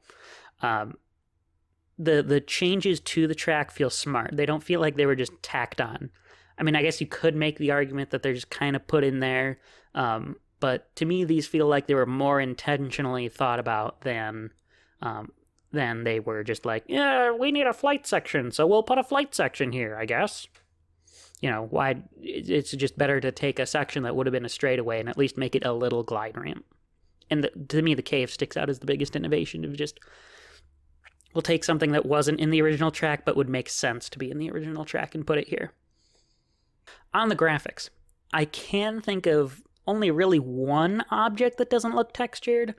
the changes to the track feel smart. They don't feel like they were just tacked on. I mean, I guess you could make the argument that they're just kind of put in there, but to me, these feel like they were more intentionally thought about than they were just like, yeah, we need a flight section, so we'll put a flight section here, I guess. You know, why? It's just better to take a section that would have been a straightaway and at least make it a little glide ramp. And to me, the cave sticks out as the biggest innovation of just, we'll take something that wasn't in the original track but would make sense to be in the original track and put it here. On the graphics, I can think of only really one object that doesn't look textured,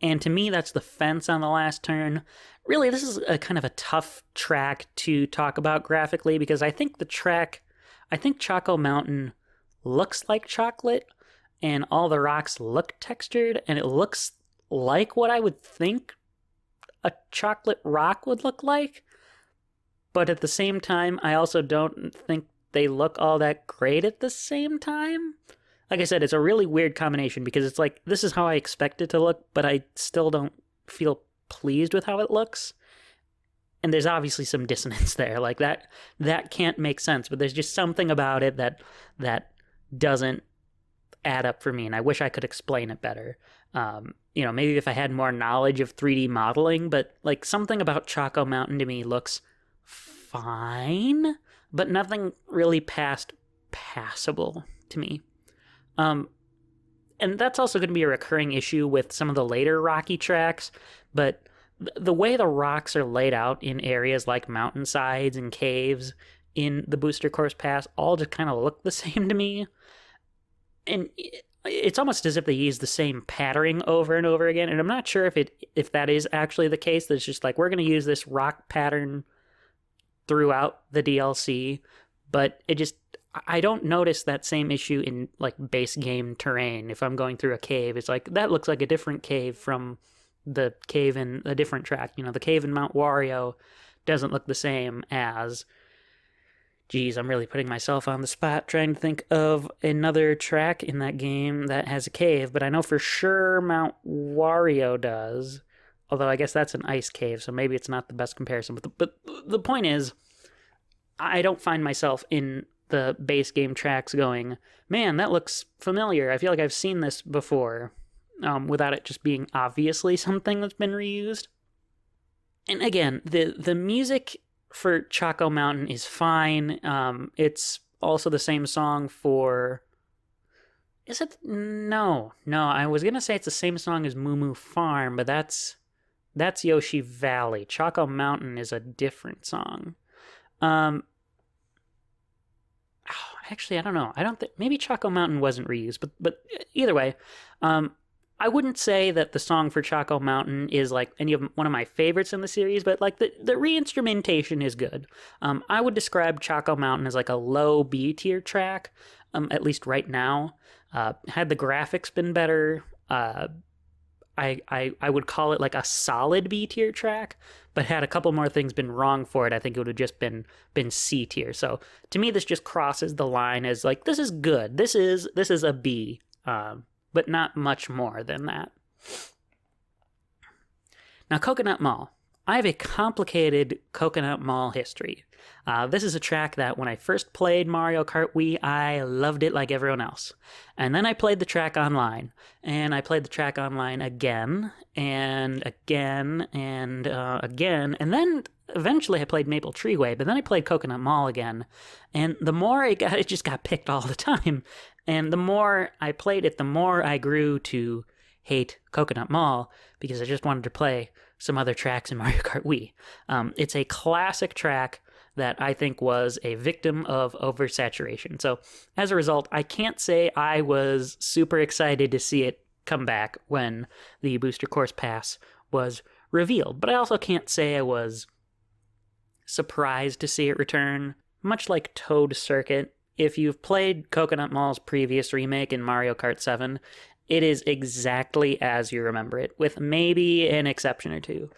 and to me, that's the fence on the last turn. Really, this is a kind of a tough track to talk about graphically because I think Choco Mountain looks like chocolate and all the rocks look textured and it looks like what I would think a chocolate rock would look like. But at the same time, I also don't think they look all that great at the same time. Like I said, it's a really weird combination because it's like, this is how I expect it to look, but I still don't feel pleased with how it looks. And there's obviously some dissonance there. Like that can't make sense, but there's just something about it that doesn't add up for me, and I wish I could explain it better. Maybe if I had more knowledge of 3D modeling, but like something about Choco Mountain to me looks fine, but nothing really past passable to me. And that's also going to be a recurring issue with some of the later Rocky tracks, but the way the rocks are laid out in areas like mountainsides and caves in the Booster Course Pass all just kind of look the same to me. And it's almost as if they use the same patterning over and over again, and I'm not sure if that is actually the case. That's just like, we're going to use this rock pattern throughout the DLC, but I don't notice that same issue in like base game terrain. If I'm going through a cave, it's like, that looks like a different cave from the cave in a different track. You know, the cave in Mount Wario doesn't look the same as, geez, I'm really putting myself on the spot trying to think of another track in that game that has a cave, but I know for sure Mount Wario does, although I guess that's an ice cave, so maybe it's not the best comparison. But the point is, I don't find myself in the base game tracks going, man, that looks familiar. I feel like I've seen this before, without it just being obviously something that's been reused. And again, the music for Choco Mountain is fine. It's also the same song for... Is it? No. I was going to say it's the same song as Moo Moo Farm, but that's Yoshi Valley. Choco Mountain is a different song. Actually, I don't know. I don't think... Maybe Choco Mountain wasn't reused, but either way, I wouldn't say that the song for Choco Mountain is like one of my favorites in the series, but like the re-instrumentation is good. I would describe Choco Mountain as like a low B tier track, at least right now. Had the graphics been better, I would call it like a solid B tier track, but had a couple more things been wrong for it, I think it would have just been C tier. So to me, this just crosses the line as like, this is good. This is a B. But not much more than that. Now, Coconut Mall. I have a complicated Coconut Mall history. This is a track that when I first played Mario Kart Wii, I loved it like everyone else. And then I played the track online. And I played the track online again, and again, and again. And then eventually I played Maple Treeway, but then I played Coconut Mall again. And the more it just got picked all the time. And the more I played it, the more I grew to hate Coconut Mall because I just wanted to play some other tracks in Mario Kart Wii. It's a classic track that I think was a victim of oversaturation. So as a result, I can't say I was super excited to see it come back when the Booster Course Pass was revealed. But I also can't say I was surprised to see it return. Much like Toad Circuit, if you've played Coconut Mall's previous remake in Mario Kart 7, it is exactly as you remember it, with maybe an exception or two.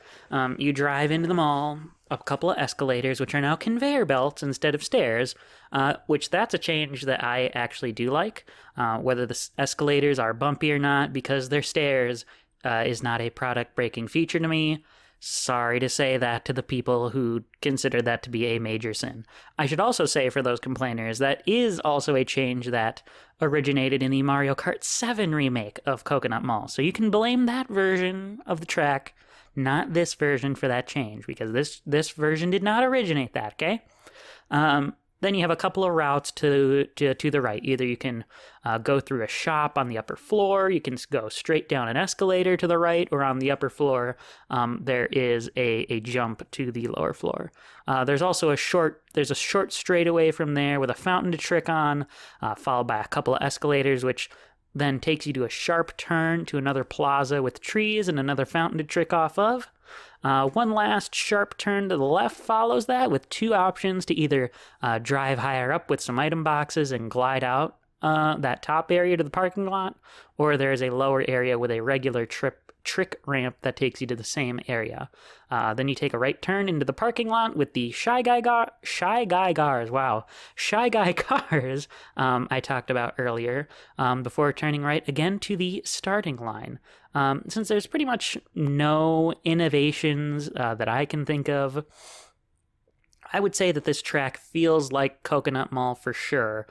You drive into the mall, a couple of escalators, which are now conveyor belts instead of stairs, which that's a change that I actually do like. Whether the escalators are bumpy or not, because they're stairs, is not a product-breaking feature to me. Sorry to say that to the people who consider that to be a major sin. I should also say, for those complainers, that is also a change that originated in the Mario Kart 7 remake of Coconut Mall. So you can blame that version of the track, not this version, for that change, because this version did not originate that, okay? Then you have a couple of routes to the right. Either you can go through a shop on the upper floor, you can go straight down an escalator to the right, or on the upper floor, there is a jump to the lower floor. There's also a short straightaway from there with a fountain to trick on, followed by a couple of escalators, which then takes you to a sharp turn to another plaza with trees and another fountain to trick off of. One last sharp turn to the left follows that, with two options to either drive higher up with some item boxes and glide out that top area to the parking lot, or there is a lower area with a regular trick ramp that takes you to the same area. Then you take a right turn into the parking lot with the Shy Guy cars I talked about earlier, before turning right again to the starting line. Since there's pretty much no innovations that I can think of, I would say that this track feels like Coconut Mall for sure.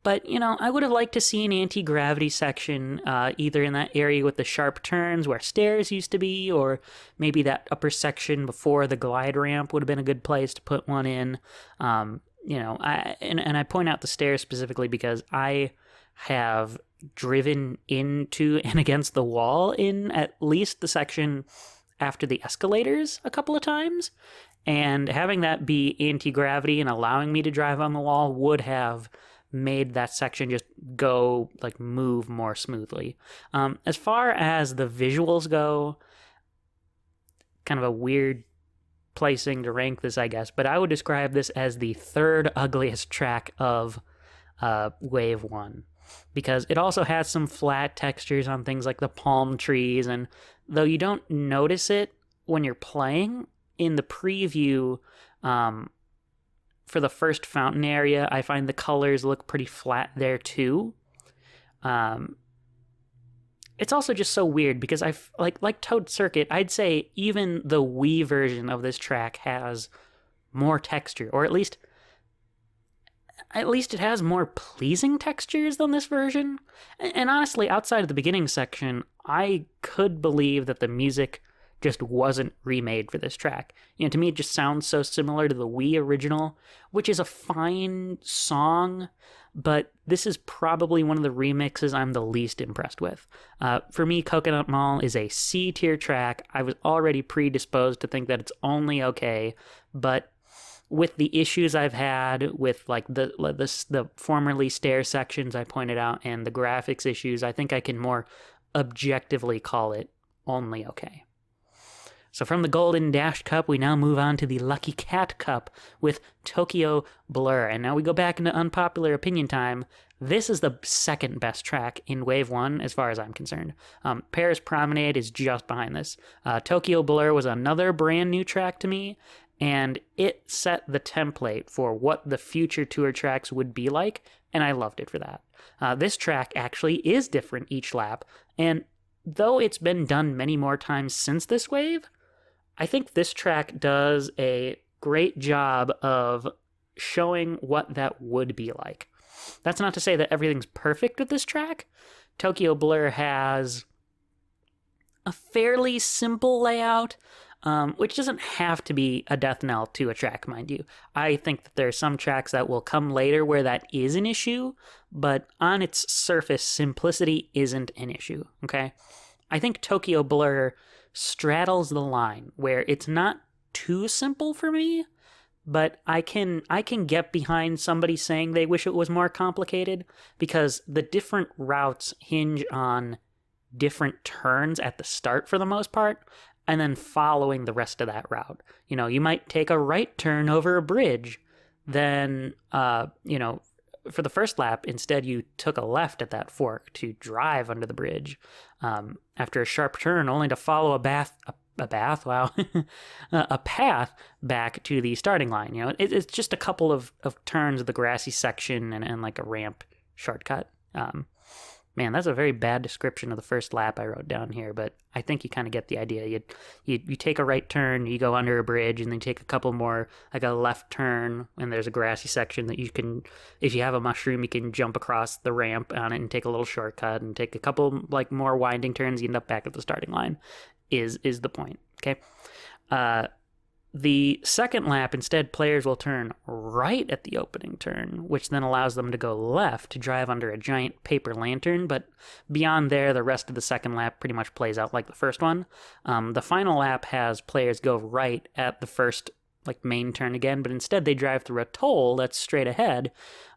But, I would have liked to see an anti-gravity section, either in that area with the sharp turns where stairs used to be, or maybe that upper section before the glide ramp would have been a good place to put one in. I point out the stairs specifically because I have driven into and against the wall in at least the section after the escalators a couple of times, and having that be anti-gravity and allowing me to drive on the wall would have made that section just go, move more smoothly. As far as the visuals go, kind of a weird placing to rank this, I guess, but I would describe this as the third ugliest track of Wave 1, because it also has some flat textures on things like the palm trees, and though you don't notice it when you're playing, in the preview, for the first fountain area, I find the colors look pretty flat there too. It's also just so weird because like Toad Circuit, I'd say even the Wii version of this track has more texture, or at least it has more pleasing textures than this version. And honestly, outside of the beginning section, I could believe that the music just wasn't remade for this track. To me, it just sounds so similar to the Wii original, which is a fine song, but this is probably one of the remixes I'm the least impressed with. For me, Coconut Mall is a C-tier track. I was already predisposed to think that it's only okay, but with the issues I've had with the formerly stair sections I pointed out and the graphics issues, I think I can more objectively call it only okay. So from the Golden Dash Cup, we now move on to the Lucky Cat Cup with Tokyo Blur. And now we go back into unpopular opinion time. This is the second best track in Wave 1, as far as I'm concerned. Paris Promenade is just behind this. Tokyo Blur was another brand new track to me, and it set the template for what the future tour tracks would be like, and I loved it for that. This track actually is different each lap, and though it's been done many more times since this wave, I think this track does a great job of showing what that would be like. That's not to say that everything's perfect with this track. Tokyo Blur has a fairly simple layout, which doesn't have to be a death knell to a track, mind you. I think that there are some tracks that will come later where that is an issue, but on its surface, simplicity isn't an issue, okay? I think Tokyo Blur straddles the line where it's not too simple for me, but I can get behind somebody saying they wish it was more complicated, because the different routes hinge on different turns at the start for the most part, and then following the rest of that route. You might take a right turn over a bridge, then for the first lap, instead you took a left at that fork to drive under the bridge after a sharp turn, only to follow a path, wow, a path back to the starting line. You know, it's just a couple of turns of the grassy section and like a ramp shortcut. Man, that's a very bad description of the first lap I wrote down here, but I think you kind of get the idea. You take a right turn, you go under a bridge, and then take a couple more, like a left turn, and there's a grassy section that you can, if you have a mushroom, you can jump across the ramp on it and take a little shortcut and take a couple like more winding turns. You end up back at the starting line, is the point, okay? The second lap, instead, players will turn right at the opening turn, which then allows them to go left to drive under a giant paper lantern, but beyond there, the rest of the second lap pretty much plays out like the first one. The final lap has players go right at the first like main turn again, but instead they drive through a toll that's straight ahead,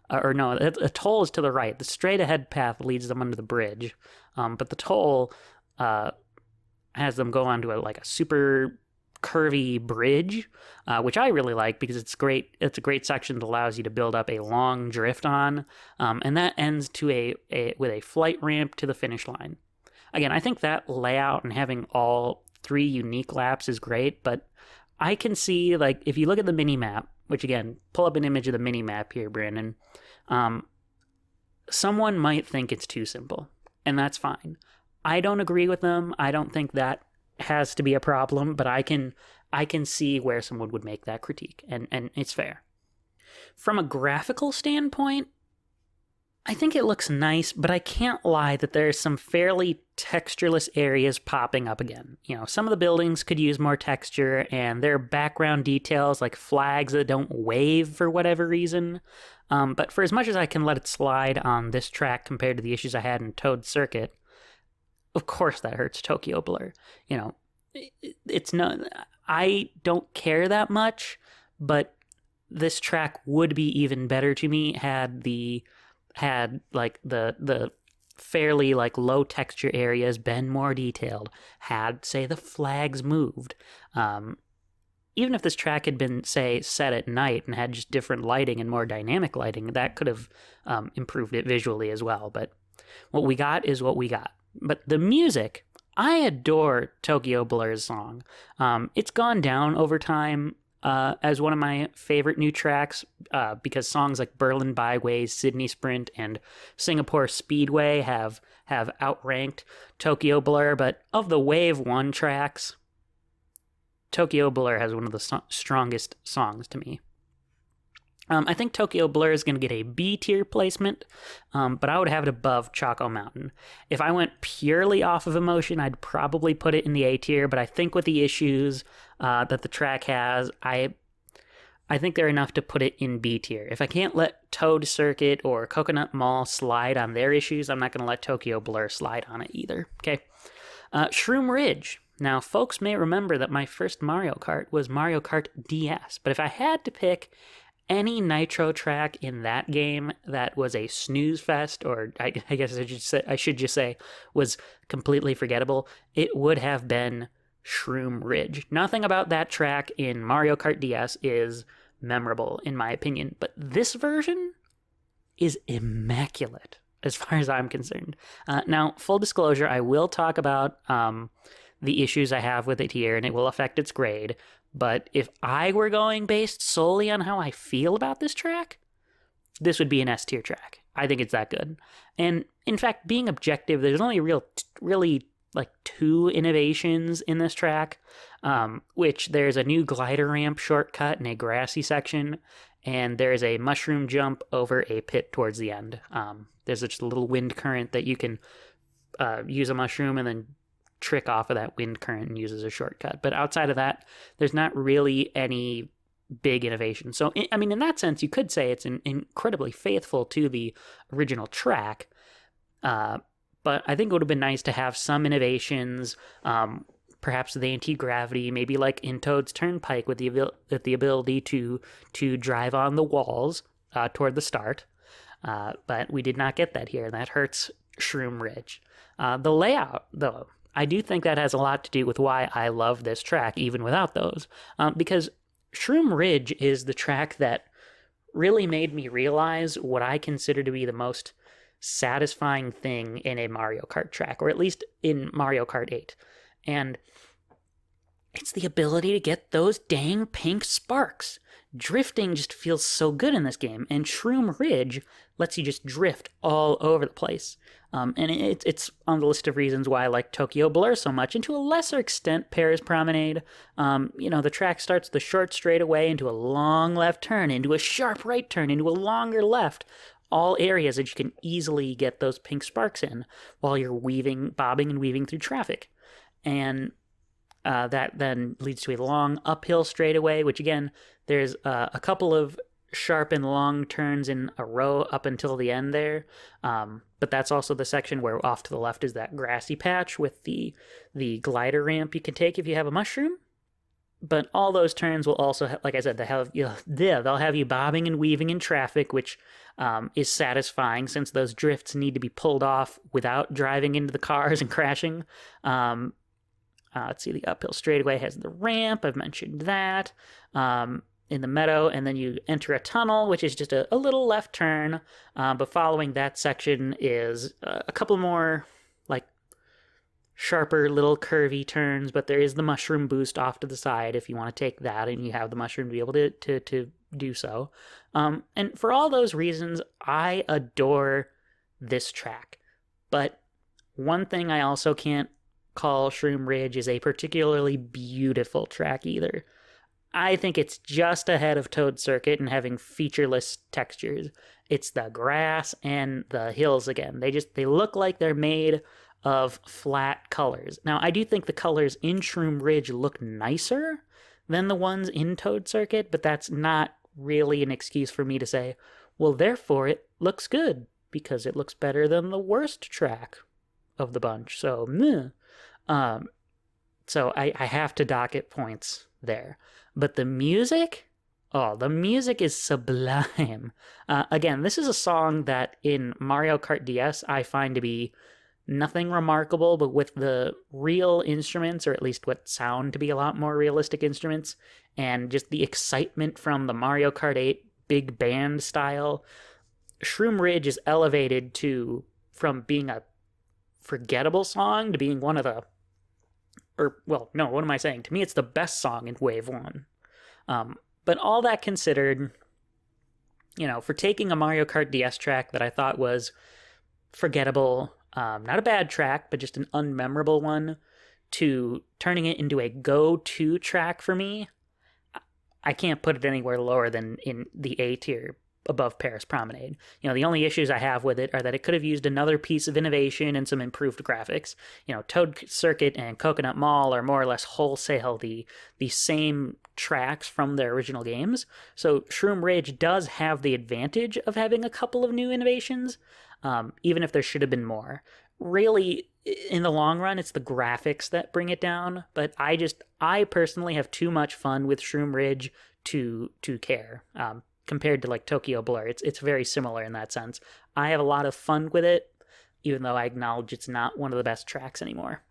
or no, a toll is to the right. The straight ahead path leads them under the bridge, but the toll has them go onto a super curvy bridge, which I really like because it's great. It's a great section that allows you to build up a long drift on, and that ends to with a flight ramp to the finish line. Again, I think that layout and having all 3 unique laps is great, but I can see, like, if you look at the mini map, which again, pull up an image of the mini map here, Brandon, someone might think it's too simple, and that's fine. I don't agree with them. I don't think that has to be a problem, but I can see where someone would make that critique, and it's fair. From a graphical standpoint, I think it looks nice, but I can't lie that there's some fairly textureless areas popping up again. You know, some of the buildings could use more texture, and there are background details like flags that don't wave for whatever reason. But for as much as I can let it slide on this track compared to the issues I had in Toad Circuit, of course that hurts Tokyo Blur. You know, it's not, I don't care that much, but this track would be even better to me had the fairly like low texture areas been more detailed, had, say, the flags moved. Even if this track had been, say, set at night and had just different lighting and more dynamic lighting, that could have improved it visually as well. But what we got is what we got. But the music, I adore Tokyo Blur's song. It's gone down over time as one of my favorite new tracks because songs like Berlin Byways, Sydney Sprint, and Singapore Speedway have outranked Tokyo Blur. But of the Wave 1 tracks, Tokyo Blur has one of the strongest songs to me. I think Tokyo Blur is going to get a B tier placement, but I would have it above Choco Mountain. If I went purely off of emotion, I'd probably put it in the A tier, but I think with the issues that the track has, I think they're enough to put it in B tier. If I can't let Toad Circuit or Coconut Mall slide on their issues, I'm not going to let Tokyo Blur slide on it either. Okay. Shroom Ridge. Now, folks may remember that my first Mario Kart was Mario Kart DS, but if I had to pick any Nitro track in that game that was a snooze fest, or I guess I should just say was completely forgettable, it would have been Shroom Ridge. Nothing about that track in Mario Kart DS is memorable, in my opinion, but this version is immaculate as far as I'm concerned. Now, full disclosure, I will talk about the issues I have with it here, and it will affect its grade. But if I were going based solely on how I feel about this track, this would be an S tier track. I think it's that good. And in fact, being objective, there's only really like 2 innovations in this track, which there's a new glider ramp shortcut in a grassy section, and there's a mushroom jump over a pit towards the end. There's just a little wind current that you can use a mushroom and then trick off of that wind current and use as a shortcut. But outside of that, there's not really any big innovation. So, I mean, in that sense, you could say it's incredibly faithful to the original track. But I think it would have been nice to have some innovations, perhaps the anti-gravity, maybe like in Toad's Turnpike with the ability to drive on the walls toward the start. But we did not get that here, and that hurts Shroom Ridge. The layout, though, I do think that has a lot to do with why I love this track, even without those. Because Shroom Ridge is the track that really made me realize what I consider to be the most satisfying thing in a Mario Kart track, or at least in Mario Kart 8. And It's the ability to get those dang pink sparks. Drifting just feels so good in this game, and Shroom Ridge lets you just drift all over the place. And it's on the list of reasons why I like Tokyo Blur so much, and to a lesser extent, Paris Promenade. The track starts with a short straightaway into a long left turn, into a sharp right turn, into a longer left. All areas that you can easily get those pink sparks in while you're bobbing and weaving through traffic. And that then leads to a long uphill straightaway, which again, there's a couple of sharp and long turns in a row up until the end there. But that's also the section where off to the left is that grassy patch with the glider ramp you can take if you have a mushroom. But all those turns will also, like I said, they'll have you bobbing and weaving in traffic, which is satisfying since those drifts need to be pulled off without driving into the cars and crashing. Let's see, the uphill straightaway has the ramp. I've mentioned that. In the meadow, and then you enter a tunnel, which is just a little left turn. But following that section is a couple more, like, sharper little curvy turns, but there is the mushroom boost off to the side if you want to take that, and you have the mushroom to be able to do so. And for all those reasons, I adore this track. But one thing I also can't call Shroom Ridge is a particularly beautiful track either. I think it's just ahead of Toad Circuit in having featureless textures. It's the grass and the hills again. They look like they're made of flat colors. Now, I do think the colors in Shroom Ridge look nicer than the ones in Toad Circuit, but that's not really an excuse for me to say, well, therefore it looks good, because it looks better than the worst track of the bunch. So, meh. So I have to dock it points there. But the music is sublime. Again, this is a song that in Mario Kart DS I find to be nothing remarkable, but with the real instruments, or at least what sound to be a lot more realistic instruments, and just the excitement from the Mario Kart 8 big band style, Shroom Ridge is elevated from being a forgettable song to being one of the, what am I saying? To me, it's the best song in Wave 1. But all that considered, for taking a Mario Kart DS track that I thought was forgettable, not a bad track, but just an unmemorable one, to turning it into a go-to track for me, I can't put it anywhere lower than in the A tier above Paris Promenade. The only issues I have with it are that it could have used another piece of innovation and some improved graphics. Toad Circuit and Coconut Mall are more or less wholesale the same tracks from their original games. So Shroom Ridge does have the advantage of having a couple of new innovations, even if there should have been more. Really, in the long run, it's the graphics that bring it down, but I personally have too much fun with Shroom Ridge to care. Compared to like Tokyo Blur, it's very similar in that sense. I have a lot of fun with it, even though I acknowledge it's not one of the best tracks anymore.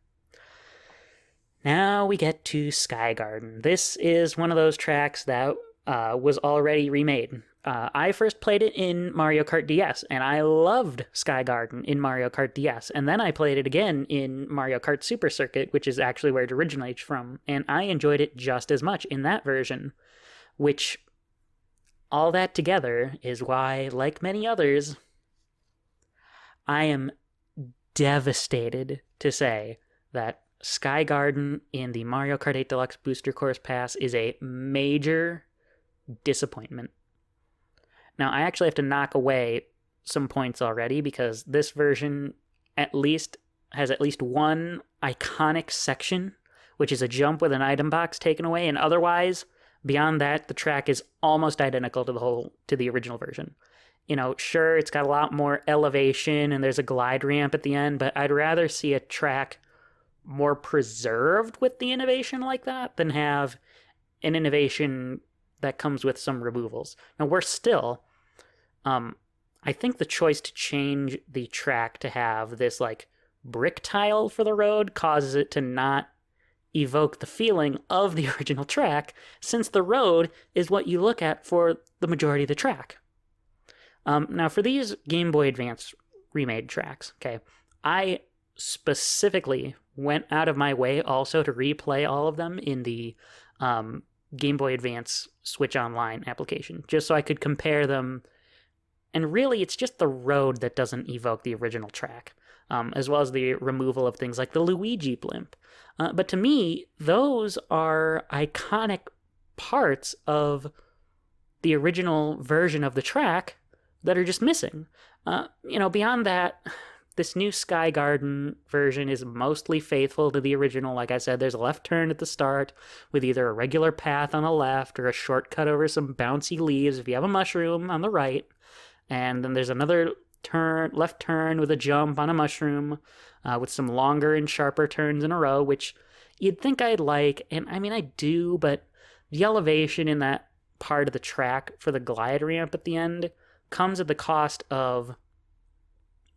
Now we get to Sky Garden. This is one of those tracks that was already remade. I first played it in Mario Kart DS, and I loved Sky Garden in Mario Kart DS. And then I played it again in Mario Kart Super Circuit, which is actually where it originates from, and I enjoyed it just as much in that version, which... all that together is why, like many others, I am devastated to say that Sky Garden in the Mario Kart 8 Deluxe Booster Course Pass is a major disappointment. Now, I actually have to knock away some points already, because this version has at least one iconic section, which is a jump with an item box taken away, and otherwise... beyond that, the track is almost identical to the original version. Sure, it's got a lot more elevation and there's a glide ramp at the end, but I'd rather see a track more preserved with the innovation like that than have an innovation that comes with some removals. Now, I think the choice to change the track to have this like brick tile for the road causes it to not evoke the feeling of the original track, since the road is what you look at for the majority of the track. Now, for these Game Boy Advance remade tracks, okay, I specifically went out of my way also to replay all of them in the Game Boy Advance Switch Online application, just so I could compare them. And really, it's just the road that doesn't evoke the original track, as well as the removal of things like the Luigi blimp. But to me, those are iconic parts of the original version of the track that are just missing. Beyond that, this new Sky Garden version is mostly faithful to the original. Like I said, there's a left turn at the start with either a regular path on the left or a shortcut over some bouncy leaves if you have a mushroom on the right. And then there's another left turn with a jump on a mushroom, with some longer and sharper turns in a row, which you'd think I'd like. And I mean, I do, but the elevation in that part of the track for the glide ramp at the end comes at the cost of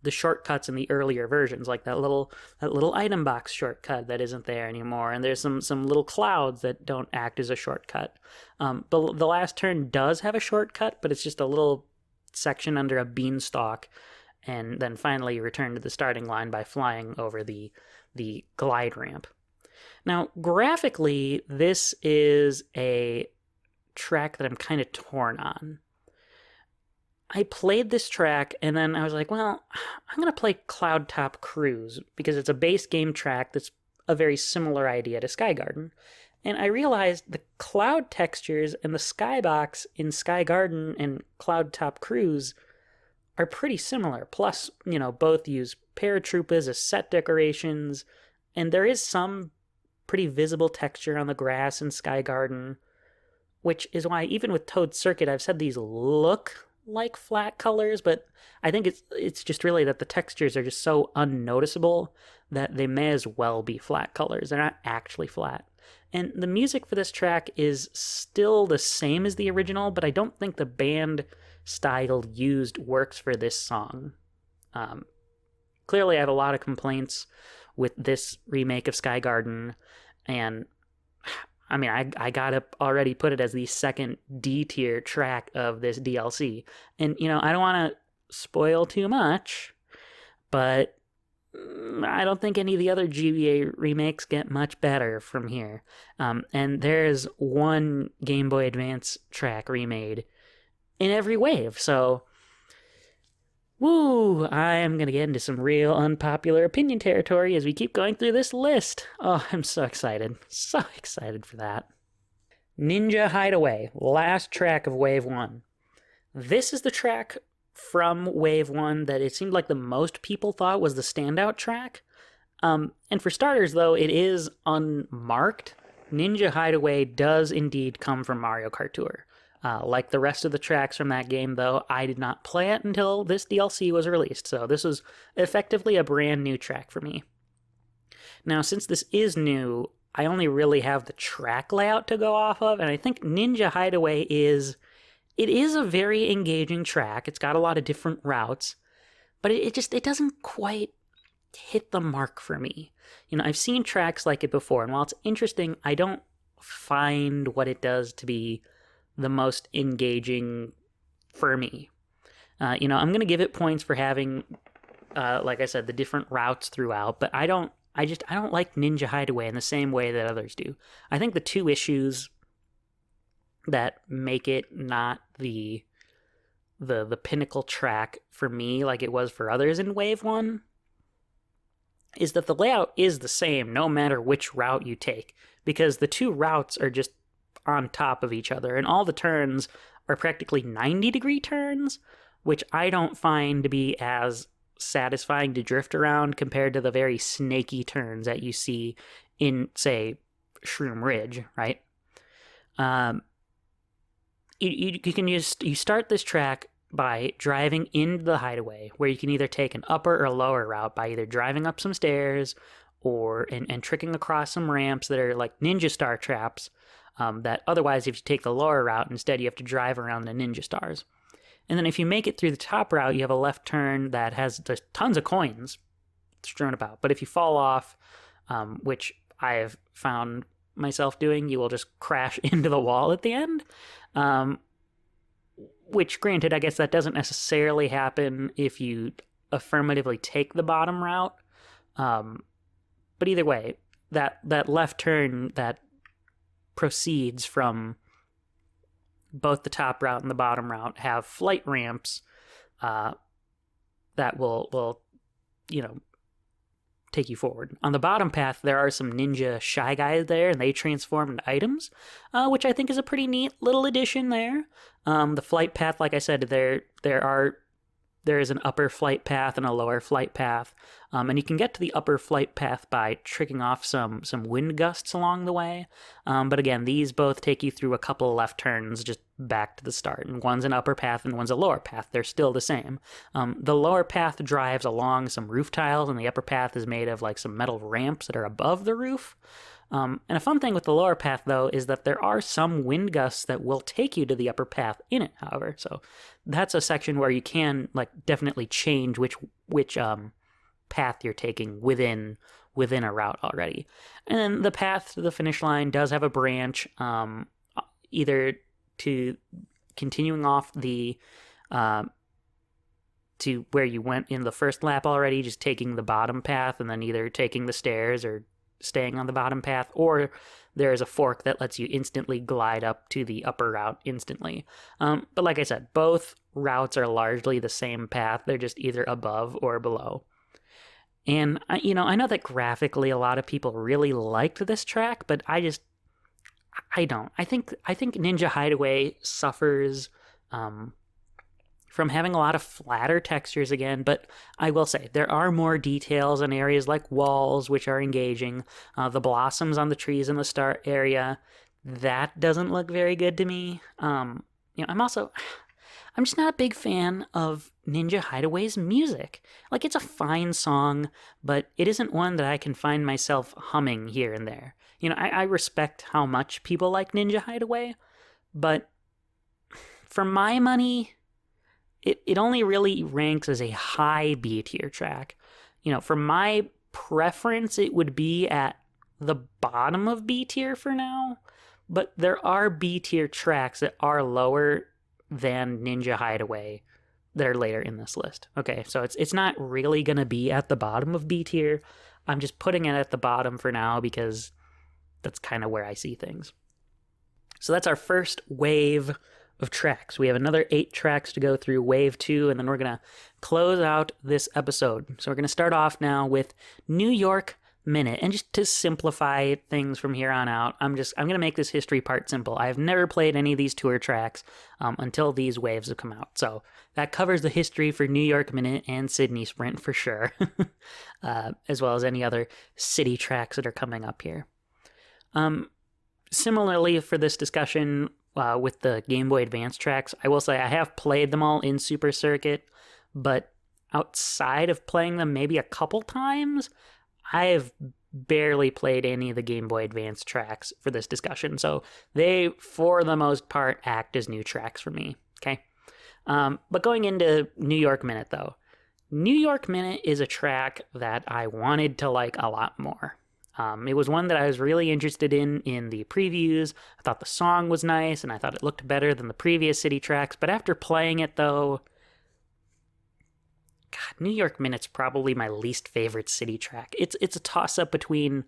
the shortcuts in the earlier versions, like that little item box shortcut that isn't there anymore, and there's some little clouds that don't act as a shortcut. The last turn does have a shortcut, but it's just a little section under a beanstalk, and then finally you return to the starting line by flying over the glide ramp. Now, graphically, this is a track that I'm kind of torn on. I played this track, and then I was like, well, I'm going to play Cloud Top Cruise, because it's a base game track that's a very similar idea to Sky Garden. And I realized the cloud textures and the skybox in Sky Garden and Cloud Top Cruise are pretty similar. Plus, both use paratroopas as set decorations, and there is some pretty visible texture on the grass in Sky Garden, which is why even with Toad Circuit, I've said these look like flat colors, but I think it's just really that the textures are just so unnoticeable that they may as well be flat colors. They're not actually flat. And the music for this track is still the same as the original, but I don't think the band style used works for this song. Clearly, I have a lot of complaints with this remake of Sky Garden, and I mean, I gotta already put it as the second D-tier track of this DLC. And, I don't want to spoil too much, but I don't think any of the other GBA remakes get much better from here. And there's one Game Boy Advance track remade in every wave, so woo, I am going to get into some real unpopular opinion territory as we keep going through this list. Oh, I'm so excited. So excited for that. Ninja Hideaway, last track of Wave 1. This is the track from Wave 1 that it seemed like the most people thought was the standout track. And for starters, though, it is unmarked. Ninja Hideaway does indeed come from Mario Kart Tour. Like the rest of the tracks from that game, though, I did not play it until this DLC was released, so this was effectively a brand new track for me. Now, since this is new, I only really have the track layout to go off of, and I think Ninja Hideaway is a very engaging track. It's got a lot of different routes, but it doesn't quite hit the mark for me. I've seen tracks like it before, and while it's interesting, I don't find what it does to be the most engaging for me. I'm going to give it points for having, like I said, the different routes throughout, but I don't like Ninja Hideaway in the same way that others do. I think the two issues that make it not the pinnacle track for me like it was for others in Wave 1 is that the layout is the same no matter which route you take, because the two routes are just on top of each other, and all the turns are practically 90-degree turns, which I don't find to be as satisfying to drift around compared to the very snaky turns that you see in, say, Shroom Ridge, right? You start this track by driving into the hideaway, where you can either take an upper or lower route by either driving up some stairs or and tricking across some ramps that are like ninja star traps, that otherwise, if you take the lower route, instead you have to drive around the ninja stars. And then if you make it through the top route, you have a left turn that there's tons of coins strewn about. But if you fall off, which I have found myself doing, you will just crash into the wall at the end. Which, granted, I guess that doesn't necessarily happen if you affirmatively take the bottom route. But either way, that left turn that proceeds from both the top route and the bottom route have flight ramps that will take you forward. On the bottom path, there are some ninja Shy Guys there, and they transform into items, which I think is a pretty neat little addition there. The flight path, like I said, there is an upper flight path and a lower flight path, and you can get to the upper flight path by tricking off some wind gusts along the way. But again, these both take you through a couple of left turns just back to the start, and one's an upper path and one's a lower path. They're still the same. The lower path drives along some roof tiles, and the upper path is made of like some metal ramps that are above the roof. And a fun thing with the lower path, though, is that there are some wind gusts that will take you to the upper path in it, however. So that's a section where you can definitely change which path you're taking within a route already. And then the path to the finish line does have a branch, either to continuing off the to where you went in the first lap already, just taking the bottom path and then either taking the stairs or staying on the bottom path, or there's a fork that lets you instantly glide up to the upper route instantly. But like I said, both routes are largely the same path. They're just either above or below. And I know that graphically a lot of people really liked this track, but I don't. I think Ninja Hideaway suffers from having a lot of flatter textures again, but I will say there are more details in areas like walls, which are engaging. The blossoms on the trees in the start area, that doesn't look very good to me. I'm just not a big fan of Ninja Hideaway's music. Like, it's a fine song, but it isn't one that I can find myself humming here and there. I respect how much people like Ninja Hideaway, but for my money, it only really ranks as a high B tier track. For my preference, it would be at the bottom of B tier for now, but there are B tier tracks that are lower than Ninja Hideaway that are later in this list. Okay, so it's not really going to be at the bottom of B tier. I'm just putting it at the bottom for now because that's kind of where I see things. So that's our first wave of tracks. We have another 8 tracks to go through, wave 2, and then we're going to close out this episode. So we're going to start off now with New York Minute. And just to simplify things from here on out, I'm going to make this history part simple. I've never played any of these tour tracks until these waves have come out. So that covers the history for New York Minute and Sydney Sprint for sure, as well as any other city tracks that are coming up here. Similarly, for this discussion, with the Game Boy Advance tracks, I will say I have played them all in Super Circuit, but outside of playing them maybe a couple times, I have barely played any of the Game Boy Advance tracks for this discussion. So they, for the most part, act as new tracks for me. Okay. But going into New York Minute, though, New York Minute is a track that I wanted to like a lot more. It was one that I was really interested in the previews. I thought the song was nice, and I thought it looked better than the previous city tracks. But after playing it, though, God, New York Minute's probably my least favorite city track. It's a toss-up between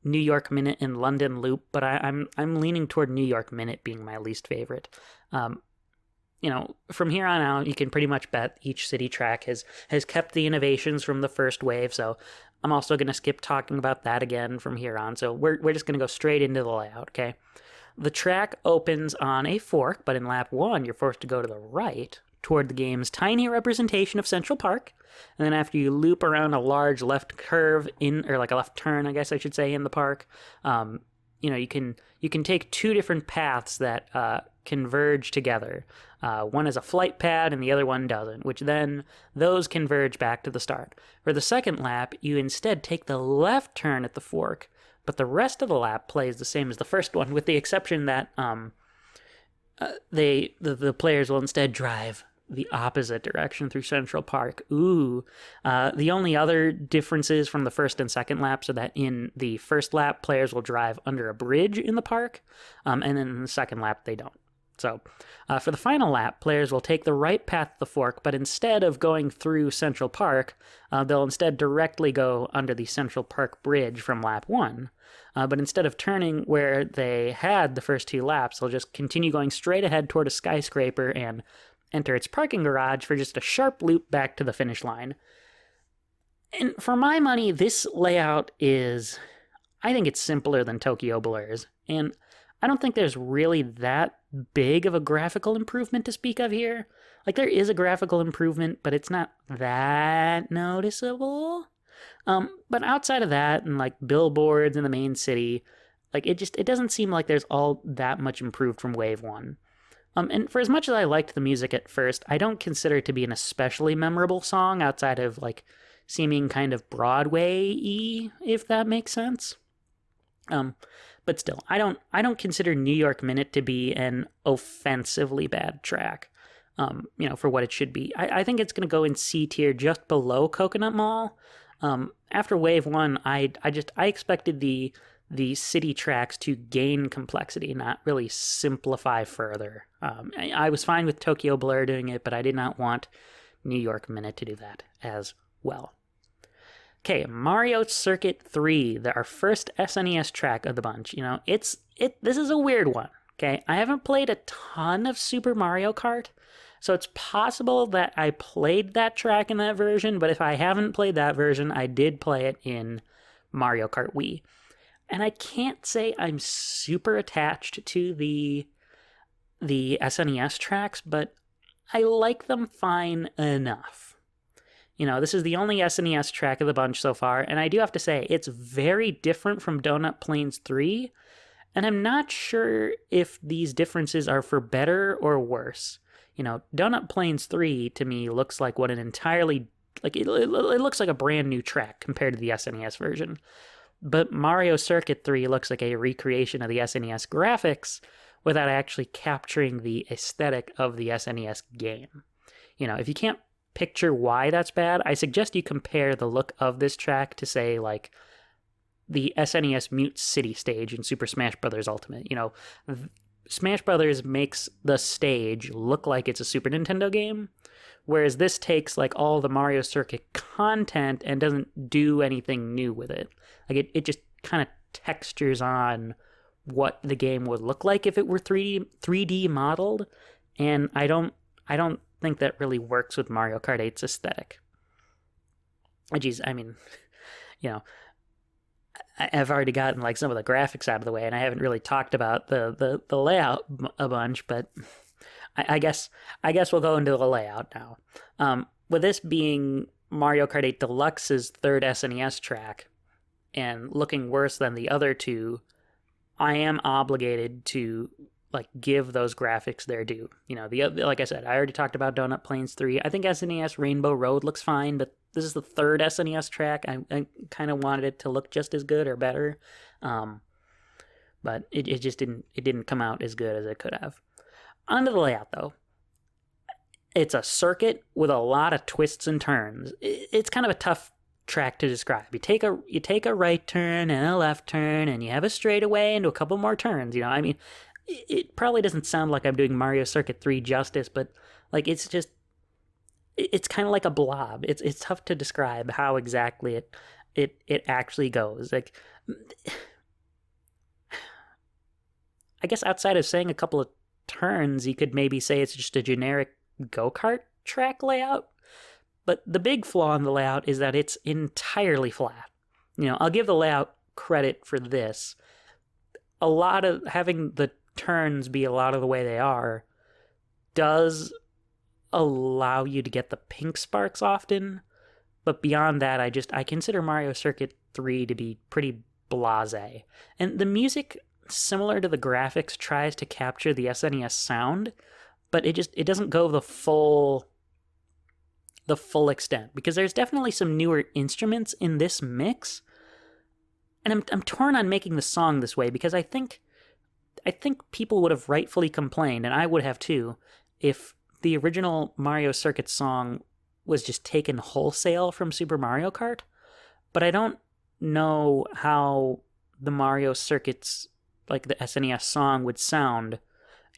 New York Minute and London Loop, but I'm leaning toward New York Minute being my least favorite. From here on out, you can pretty much bet each city track has kept the innovations from the first wave, so I'm also going to skip talking about that again from here on, so we're just going to go straight into the layout, okay? The track opens on a fork, but in lap 1, you're forced to go to the right toward the game's tiny representation of Central Park, and then after you loop around a large left curve or like a left turn, I guess I should say, in the park, you can take 2 different paths that converge together. One is a flight pad and the other one doesn't, which then those converge back to the start. For the second lap, you instead take the left turn at the fork, but the rest of the lap plays the same as the first one, with the exception that the players will instead drive the opposite direction through Central Park. Ooh. The only other differences from the first and second laps are that in the first lap, players will drive under a bridge in the park, and then in the second lap, they don't. So, for the final lap, players will take the right path to the fork, but instead of going through Central Park, they'll instead directly go under the Central Park Bridge from lap 1. But instead of turning where they had the first 2 laps, they'll just continue going straight ahead toward a skyscraper and enter its parking garage for just a sharp loop back to the finish line. And for my money, this layout I think it's simpler than Tokyo Blur's, and I don't think there's really that big of a graphical improvement to speak of here. Like, there is a graphical improvement, but it's not that noticeable. But outside of that, and like billboards in the main city, like it doesn't seem like there's all that much improved from Wave 1. And for as much as I liked the music at first, I don't consider it to be an especially memorable song outside of like seeming kind of Broadway-y, if that makes sense. But still, I don't consider New York Minute to be an offensively bad track, for what it should be. I think it's going to go in C tier just below Coconut Mall. After Wave 1, I expected the city tracks to gain complexity, not really simplify further. I was fine with Tokyo Blur doing it, but I did not want New York Minute to do that as well. Okay, Mario Circuit 3, our first SNES track of the bunch. This is a weird one, okay? I haven't played a ton of Super Mario Kart, so it's possible that I played that track in that version, but if I haven't played that version, I did play it in Mario Kart Wii. And I can't say I'm super attached to the SNES tracks, but I like them fine enough. This is the only SNES track of the bunch so far, and I do have to say, it's very different from Donut Plains 3, and I'm not sure if these differences are for better or worse. Donut Plains 3, to me, looks like what an entirely, it looks like a brand new track compared to the SNES version. But Mario Circuit 3 looks like a recreation of the SNES graphics without actually capturing the aesthetic of the SNES game. If you can't picture why that's bad, I suggest you compare the look of this track to, say, like the SNES Mute City stage in Super Smash Bros. Ultimate. Smash Bros. Makes the stage look like it's a Super Nintendo game, whereas this takes like all the Mario Circuit content and doesn't do anything new with it. Like it just kind of textures on what the game would look like if it were 3D modeled, and I don't think that really works with Mario Kart 8's aesthetic. Geez, I mean, I've already gotten like some of the graphics out of the way, and I haven't really talked about the layout a bunch, but I guess we'll go into the layout now. With this being Mario Kart 8 Deluxe's third SNES track, and looking worse than the other two, I am obligated to like give those graphics their due. Like I said, I already talked about Donut Plains 3. I think SNES Rainbow Road looks fine, but this is the third SNES track. I kind of wanted it to look just as good or better, but it just didn't come out as good as it could have. Onto the layout, though. It's a circuit with a lot of twists and turns. It's kind of a tough track to describe. You take a right turn and a left turn, and you have a straightaway into a couple more turns. It probably doesn't sound like I'm doing Mario Circuit 3 justice, but like it's kind of like a blob. It's tough to describe how exactly it actually goes. Like, I guess outside of saying a couple of turns, you could maybe say it's just a generic go-kart track layout. But the big flaw in the layout is that it's entirely flat. I'll give the layout credit for this. A lot of having the turns be a lot of the way they are does allow you to get the pink sparks often, but beyond that, I consider Mario Circuit 3 to be pretty blasé. And the music, similar to the graphics, tries to capture the SNES sound, but it doesn't go the full extent, because there's definitely some newer instruments in this mix, and I'm torn on making the song this way, because I think people would have rightfully complained, and I would have too, if the original Mario Circuit song was just taken wholesale from Super Mario Kart. But I don't know how the Mario Circuit's, like the SNES song, would sound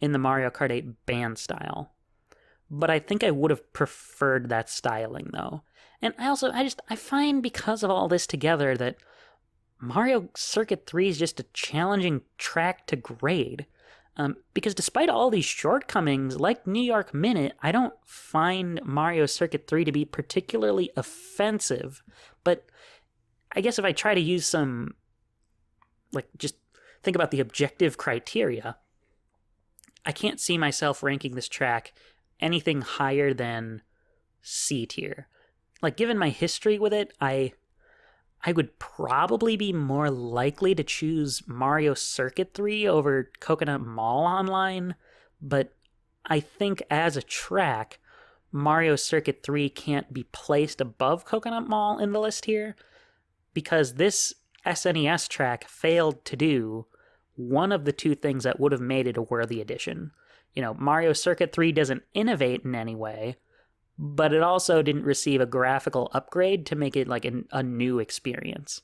in the Mario Kart 8 band style. But I think I would have preferred that styling, though. And I find because of all this together that Mario Circuit 3 is just a challenging track to grade. Because despite all these shortcomings, like New York Minute, I don't find Mario Circuit 3 to be particularly offensive. But I guess if I try to use some, just think about the objective criteria, I can't see myself ranking this track anything higher than C tier. Given my history with it, I would probably be more likely to choose Mario Circuit 3 over Coconut Mall Online, but I think as a track, Mario Circuit 3 can't be placed above Coconut Mall in the list here, because this SNES track failed to do one of the two things that would have made it a worthy addition. Mario Circuit 3 doesn't innovate in any way, but it also didn't receive a graphical upgrade to make it a new experience.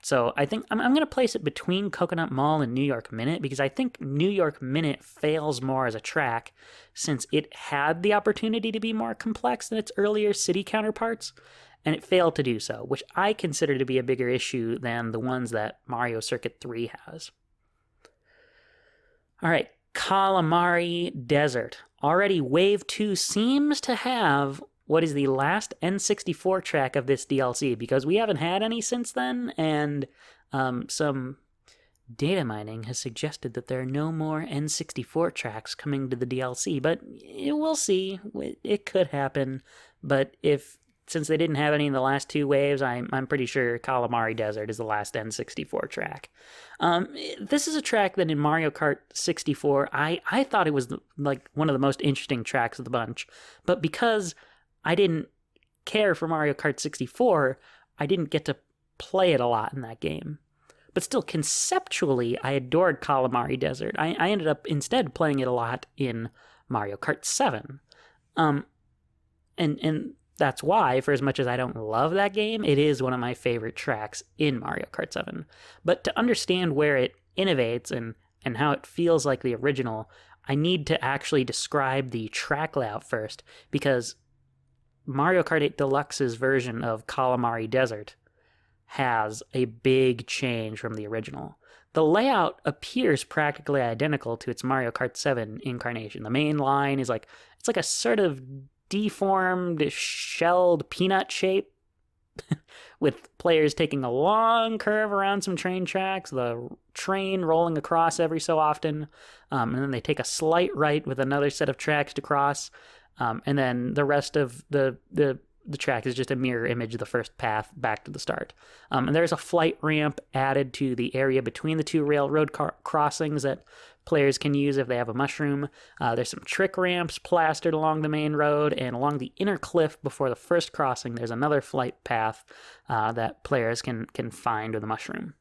So I think I'm going to place it between Coconut Mall and New York Minute, because I think New York Minute fails more as a track since it had the opportunity to be more complex than its earlier city counterparts, and it failed to do so, which I consider to be a bigger issue than the ones that Mario Circuit 3 has. All right, Calamari Desert. Already Wave 2 seems to have what is the last N64 track of this DLC, because we haven't had any since then, and some data mining has suggested that there are no more N64 tracks coming to the DLC, but we'll see. It could happen, but since they didn't have any in the last two waves, I'm pretty sure Calamari Desert is the last N64 track. This is a track that in Mario Kart 64, I thought it was one of the most interesting tracks of the bunch, but because I didn't care for Mario Kart 64, I didn't get to play it a lot in that game. But still, conceptually, I adored Calamari Desert. I ended up instead playing it a lot in Mario Kart 7. And that's why, for as much as I don't love that game, it is one of my favorite tracks in Mario Kart 7. But to understand where it innovates and how it feels like the original, I need to actually describe the track layout first, because Mario Kart 8 Deluxe's version of Calamari Desert has a big change from the original. The layout appears practically identical to its Mario Kart 7 incarnation. The main line is it's like a sort of deformed, shelled peanut shape with players taking a long curve around some train tracks, the train rolling across every so often, and then they take a slight right with another set of tracks to cross, and then the rest of the track is just a mirror image of the first path back to the start. And there's a flight ramp added to the area between the two railroad crossings that players can use if they have a mushroom. There's some trick ramps plastered along the main road, and along the inner cliff before the first crossing, there's another flight path that players can find with a mushroom.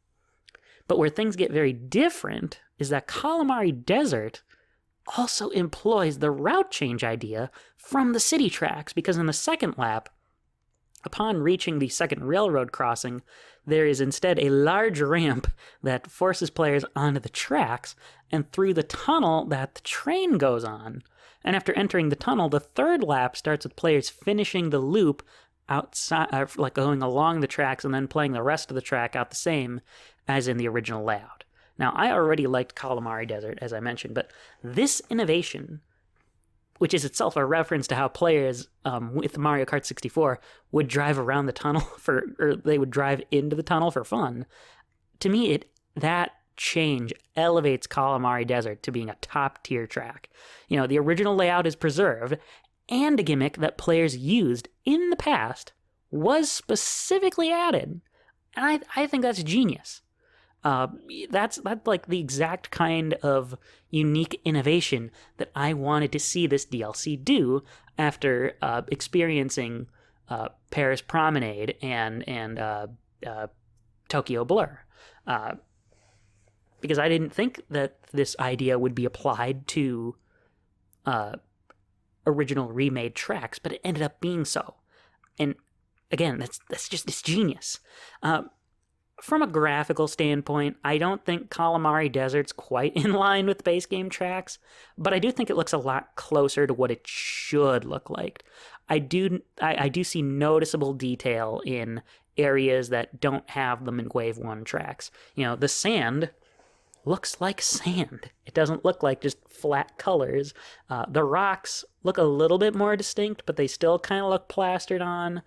But where things get very different is that Calamari Desert also employs the route change idea from the city tracks, because in the second lap, upon reaching the second railroad crossing, there is instead a large ramp that forces players onto the tracks and through the tunnel that the train goes on. And after entering the tunnel, the third lap starts with players finishing the loop outside, going along the tracks and then playing the rest of the track out the same as in the original layout. Now, I already liked Calamari Desert, as I mentioned, but this innovation, which is itself a reference to how players with Mario Kart 64 would drive around the tunnel or they would drive into the tunnel for fun, to me, that change elevates Calamari Desert to being a top-tier track. The original layout is preserved, and a gimmick that players used in the past was specifically added. And I think that's genius. That's the exact kind of unique innovation that I wanted to see this DLC do after experiencing Paris Promenade and Tokyo Blur. Because I didn't think that this idea would be applied to original remade tracks, but it ended up being so. And again, that's genius. From a graphical standpoint, I don't think Calamari Desert's quite in line with base game tracks, but I do think it looks a lot closer to what it should look like. I do see noticeable detail in areas that don't have them in Wave 1 tracks. The sand looks like sand. It doesn't look like just flat colors. The rocks look a little bit more distinct, but they still kind of look plastered on.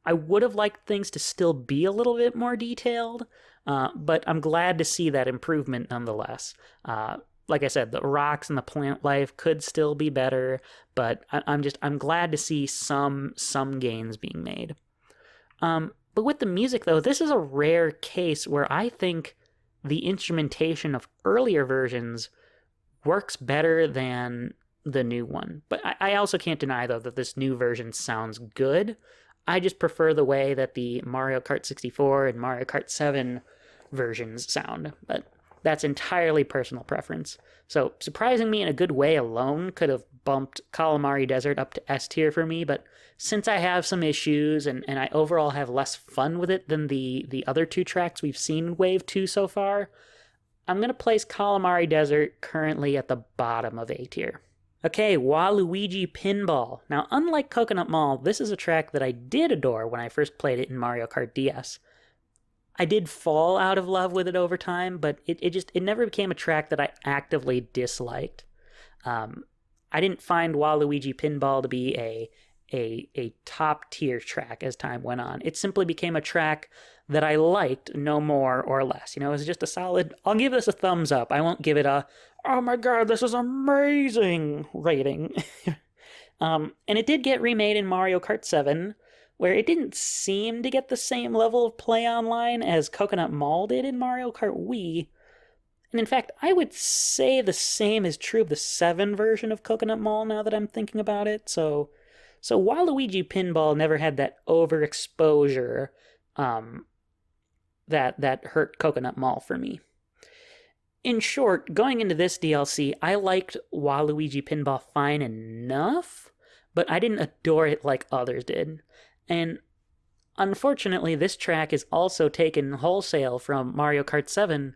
I would have liked things to still be a little bit more detailed, but I'm glad to see that improvement nonetheless. Like I said, the rocks and the plant life could still be better, but I'm glad to see some gains being made. But with the music though, this is a rare case where I think the instrumentation of earlier versions works better than the new one. But I also can't deny though that this new version sounds good. I just prefer the way that the Mario Kart 64 and Mario Kart 7 versions sound, but that's entirely personal preference. So surprising me in a good way alone could have bumped Calamari Desert up to S tier for me, but since I have some issues and I overall have less fun with it than the other two tracks we've seen in Wave 2 so far, I'm going to place Calamari Desert currently at the bottom of A tier. Okay, Waluigi Pinball. Now, unlike Coconut Mall, this is a track that I did adore when I first played it in Mario Kart DS. I did fall out of love with it over time, but it never became a track that I actively disliked. I didn't find Waluigi Pinball to be a top tier track as time went on. It simply became a track that I liked, no more or less. It was just a solid, I'll give this a thumbs up. I won't give it a, oh my god, this is amazing rating. And it did get remade in Mario Kart 7, where it didn't seem to get the same level of play online as Coconut Mall did in Mario Kart Wii. And in fact, I would say the same is true of the 7 version of Coconut Mall now that I'm thinking about it. So Waluigi Pinball never had that overexposure that hurt Coconut Mall for me. In short, going into this DLC, I liked Waluigi Pinball fine enough, but I didn't adore it like others did. And unfortunately, this track is also taken wholesale from Mario Kart 7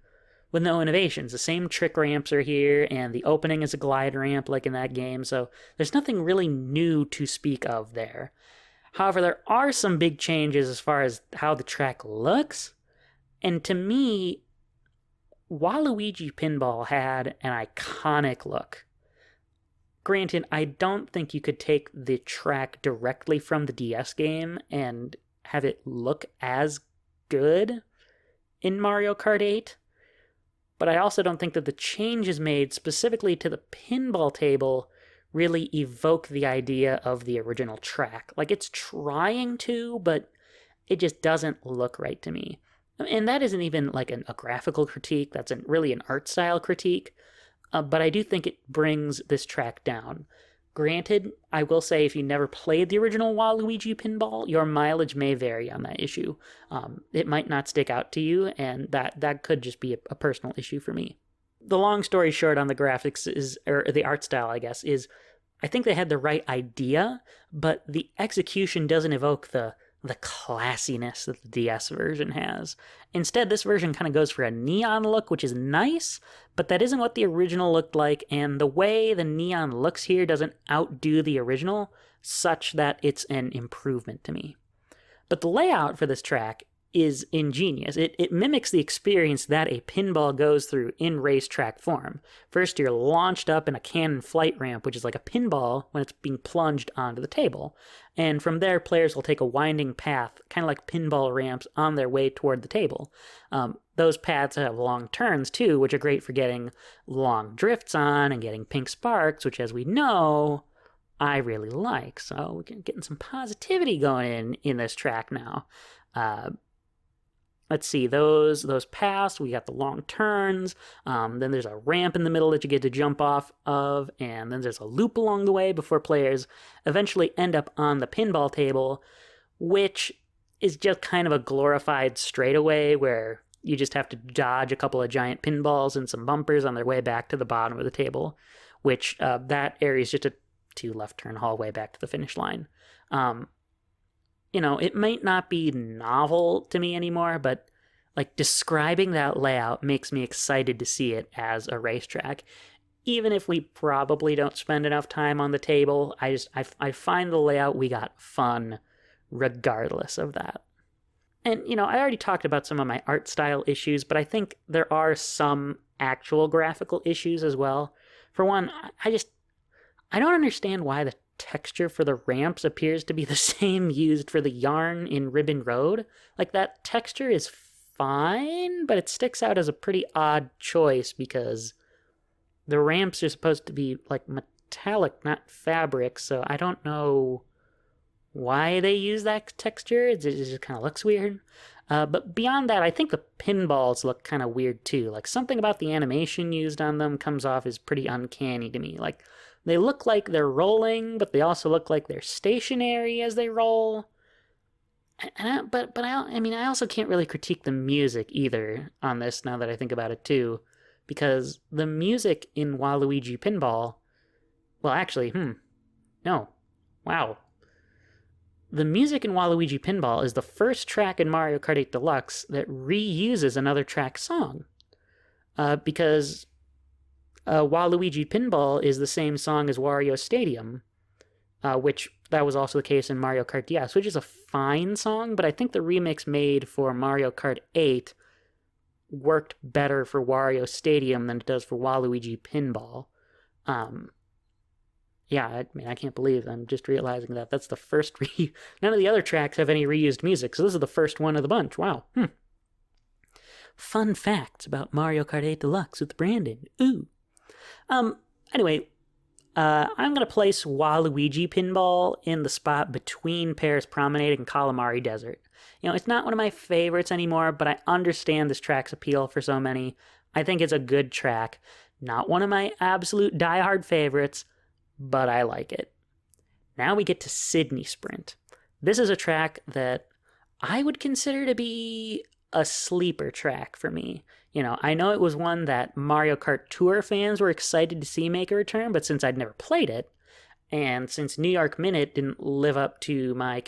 with no innovations. The same trick ramps are here, and the opening is a glide ramp like in that game, so there's nothing really new to speak of there. However, there are some big changes as far as how the track looks, and to me, Waluigi Pinball had an iconic look. Granted, I don't think you could take the track directly from the DS game and have it look as good in Mario Kart 8, but I also don't think that the changes made specifically to the pinball table really evoke the idea of the original track. Like, it's trying to, but it just doesn't look right to me. And that isn't even like a graphical critique, that's really an art style critique, but I do think it brings this track down. Granted, I will say if you never played the original Waluigi Pinball, your mileage may vary on that issue. It might not stick out to you, and that could just be a personal issue for me. The long story short on the graphics or the art style, I guess, is I think they had the right idea, but the execution doesn't evoke the classiness that the DS version has. Instead, this version kind of goes for a neon look, which is nice, but that isn't what the original looked like, and the way the neon looks here doesn't outdo the original, such that it's an improvement to me. But the layout for this track is ingenious. It mimics the experience that a pinball goes through in racetrack form. First, you're launched up in a cannon flight ramp, which is like a pinball when it's being plunged onto the table. And from there, players will take a winding path, kind of like pinball ramps, on their way toward the table. Those paths have long turns, too, which are great for getting long drifts on and getting pink sparks, which, as we know, I really like. So we're getting some positivity going in this track now. Let's see, those paths, we got the long turns, then there's a ramp in the middle that you get to jump off of, and then there's a loop along the way before players eventually end up on the pinball table, which is just kind of a glorified straightaway where you just have to dodge a couple of giant pinballs and some bumpers on their way back to the bottom of the table, which that area is just a 2 left turn hallway back to the finish line. it might not be novel to me anymore, but like describing that layout makes me excited to see it as a racetrack. Even if we probably don't spend enough time on the table, I find the layout we got fun regardless of that. And, I already talked about some of my art style issues, but I think there are some actual graphical issues as well. For one, I don't understand why the texture for the ramps appears to be the same used for the yarn in Ribbon Road. Like, that texture is fine, but it sticks out as a pretty odd choice because the ramps are supposed to be, like, metallic, not fabric, so I don't know why they use that texture. It just kind of looks weird. But beyond that, I think the pinballs look kind of weird too. Like, something about the animation used on them comes off as pretty uncanny to me. Like, they look like they're rolling, but they also look like they're stationary as they roll. I also can't really critique the music either on this now that I think about it too, because the music in Waluigi Pinball, well, actually, no, wow. The music in Waluigi Pinball is the first track in Mario Kart 8 Deluxe that reuses another track song. Because Waluigi Pinball is the same song as Wario Stadium, which that was also the case in Mario Kart DS, which is a fine song, but I think the remix made for Mario Kart 8 worked better for Wario Stadium than it does for Waluigi Pinball. Yeah, I can't believe I'm just realizing that. That's the first None of the other tracks have any reused music, so this is the first one of the bunch. Wow. Fun facts about Mario Kart 8 Deluxe with Brandon. Ooh. Anyway, I'm going to place Waluigi Pinball in the spot between Paris Promenade and Calamari Desert. It's not one of my favorites anymore, but I understand this track's appeal for so many. I think it's a good track. Not one of my absolute diehard favorites, but I like it. Now we get to Sydney Sprint. This is a track that I would consider to be a sleeper track for me. I know it was one that Mario Kart Tour fans were excited to see make a return, but since I'd never played it, and since New York Minute didn't live up to my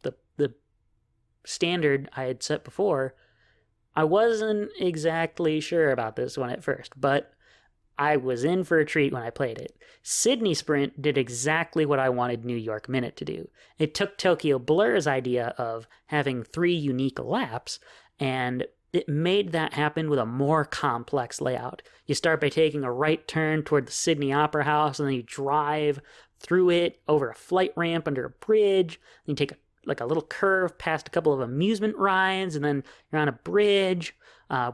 the standard I had set before, I wasn't exactly sure about this one at first, but I was in for a treat when I played it. Sydney Sprint did exactly what I wanted New York Minute to do. It took Tokyo Blur's idea of having 3 unique laps, and it made that happen with a more complex layout. You start by taking a right turn toward the Sydney Opera House, and then you drive through it over a flight ramp under a bridge. Then you take a little curve past a couple of amusement rides, and then you're on a bridge,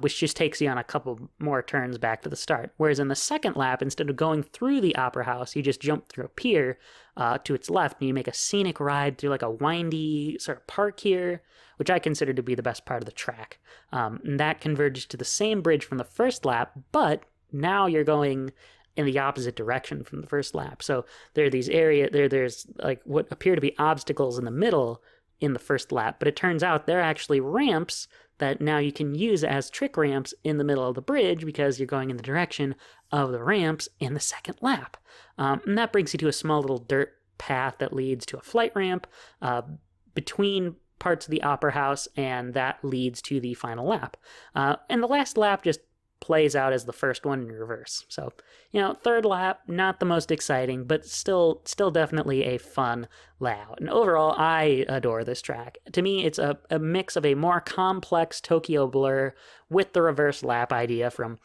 which just takes you on a couple more turns back to the start. Whereas in the second lap, instead of going through the Opera House, you just jump through a pier to its left, and you make a scenic ride through like a windy sort of park here, which I consider to be the best part of the track. And that converges to the same bridge from the first lap, but now you're going in the opposite direction from the first lap. So there are these there's like what appear to be obstacles in the middle in the first lap, but it turns out they're actually ramps that now you can use as trick ramps in the middle of the bridge because you're going in the direction of the ramps in the second lap. And that brings you to a small little dirt path that leads to a flight ramp between parts of the Opera House, and that leads to the final lap. And the last lap just plays out as the first one in reverse. So, third lap, not the most exciting, but still definitely a fun layout. And overall, I adore this track. To me, it's a mix of a more complex Tokyo Blur with the reverse lap idea from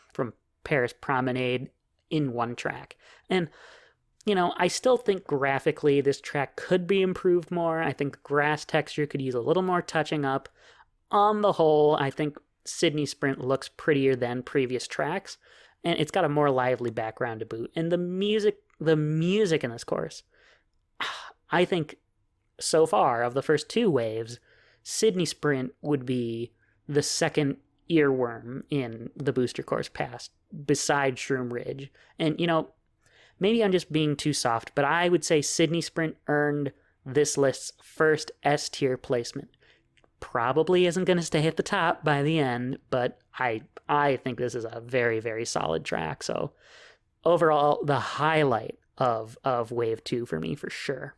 Paris Promenade in one track. And I still think graphically this track could be improved more. I think the grass texture could use a little more touching up. On the whole, I think Sydney Sprint looks prettier than previous tracks, and it's got a more lively background to boot. And the music in this course, I think so far of the first 2 waves, Sydney Sprint would be the second earworm in the Booster Course Pass, beside Shroom Ridge. And, maybe I'm just being too soft, but I would say Sydney Sprint earned this list's first S-tier placement. Probably isn't going to stay at the top by the end, but I think this is a very, very solid track. So overall, the highlight of Wave 2 for me, for sure.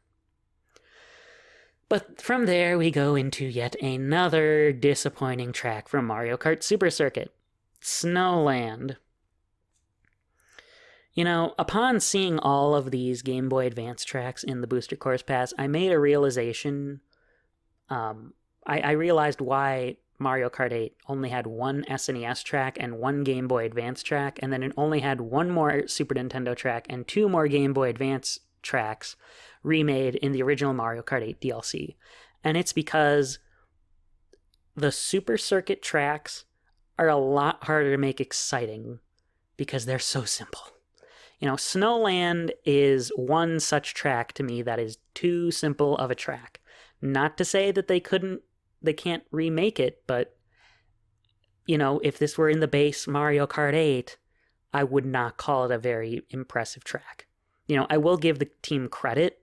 But from there, we go into yet another disappointing track from Mario Kart Super Circuit, Snowland. You know, upon seeing all of these Game Boy Advance tracks in the Booster Course Pass, I made a realization. I realized why Mario Kart 8 only had one SNES track and one Game Boy Advance track, and then it only had one more Super Nintendo track and two more Game Boy Advance tracks remade in the original Mario Kart 8 DLC. And it's because the Super Circuit tracks are a lot harder to make exciting because they're so simple. You know, Snowland is one such track to me that is too simple of a track. Not to say that they can't remake it, but, you know, if this were in the base Mario Kart 8, I would not call it a very impressive track. You know, I will give the team credit.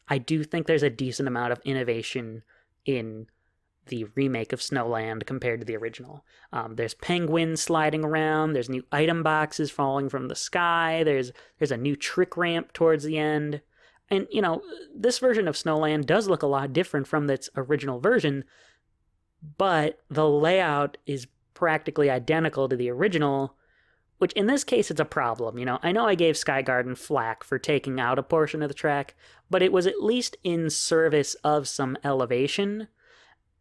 I do think there's a decent amount of innovation in the remake of Snowland compared to the original. There's penguins sliding around. There's new item boxes falling from the sky. There's a new trick ramp towards the end. And, you know, this version of Snowland does look a lot different from its original version, but the layout is practically identical to the original, which in this case it's a problem. You know I gave Sky Garden flack for taking out a portion of the track, but it was at least in service of some elevation.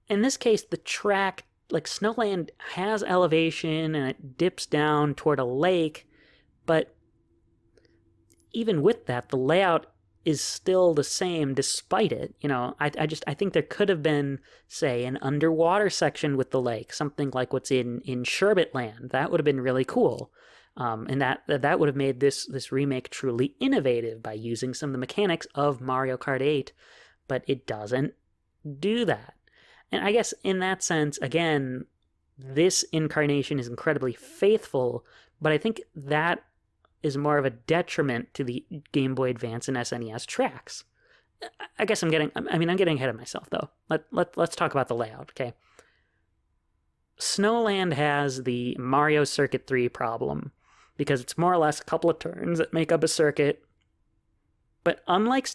In this case, the track, like Snowland, has elevation and it dips down toward a lake, but even with that, the layout is still the same despite it. You know, I think there could have been, say, an underwater section with the lake, something like what's in Sherbet Land. That would have been really cool. And that would have made this remake truly innovative by using some of the mechanics of Mario Kart 8, but it doesn't do that. And I guess in that sense, again, this incarnation is incredibly faithful, but I think that is more of a detriment to the Game Boy Advance and SNES tracks. I guess I'm getting ahead of myself, though. Let's talk about the layout, okay? Snowland has the Mario Circuit 3 problem, because it's more or less a couple of turns that make up a circuit. But unlike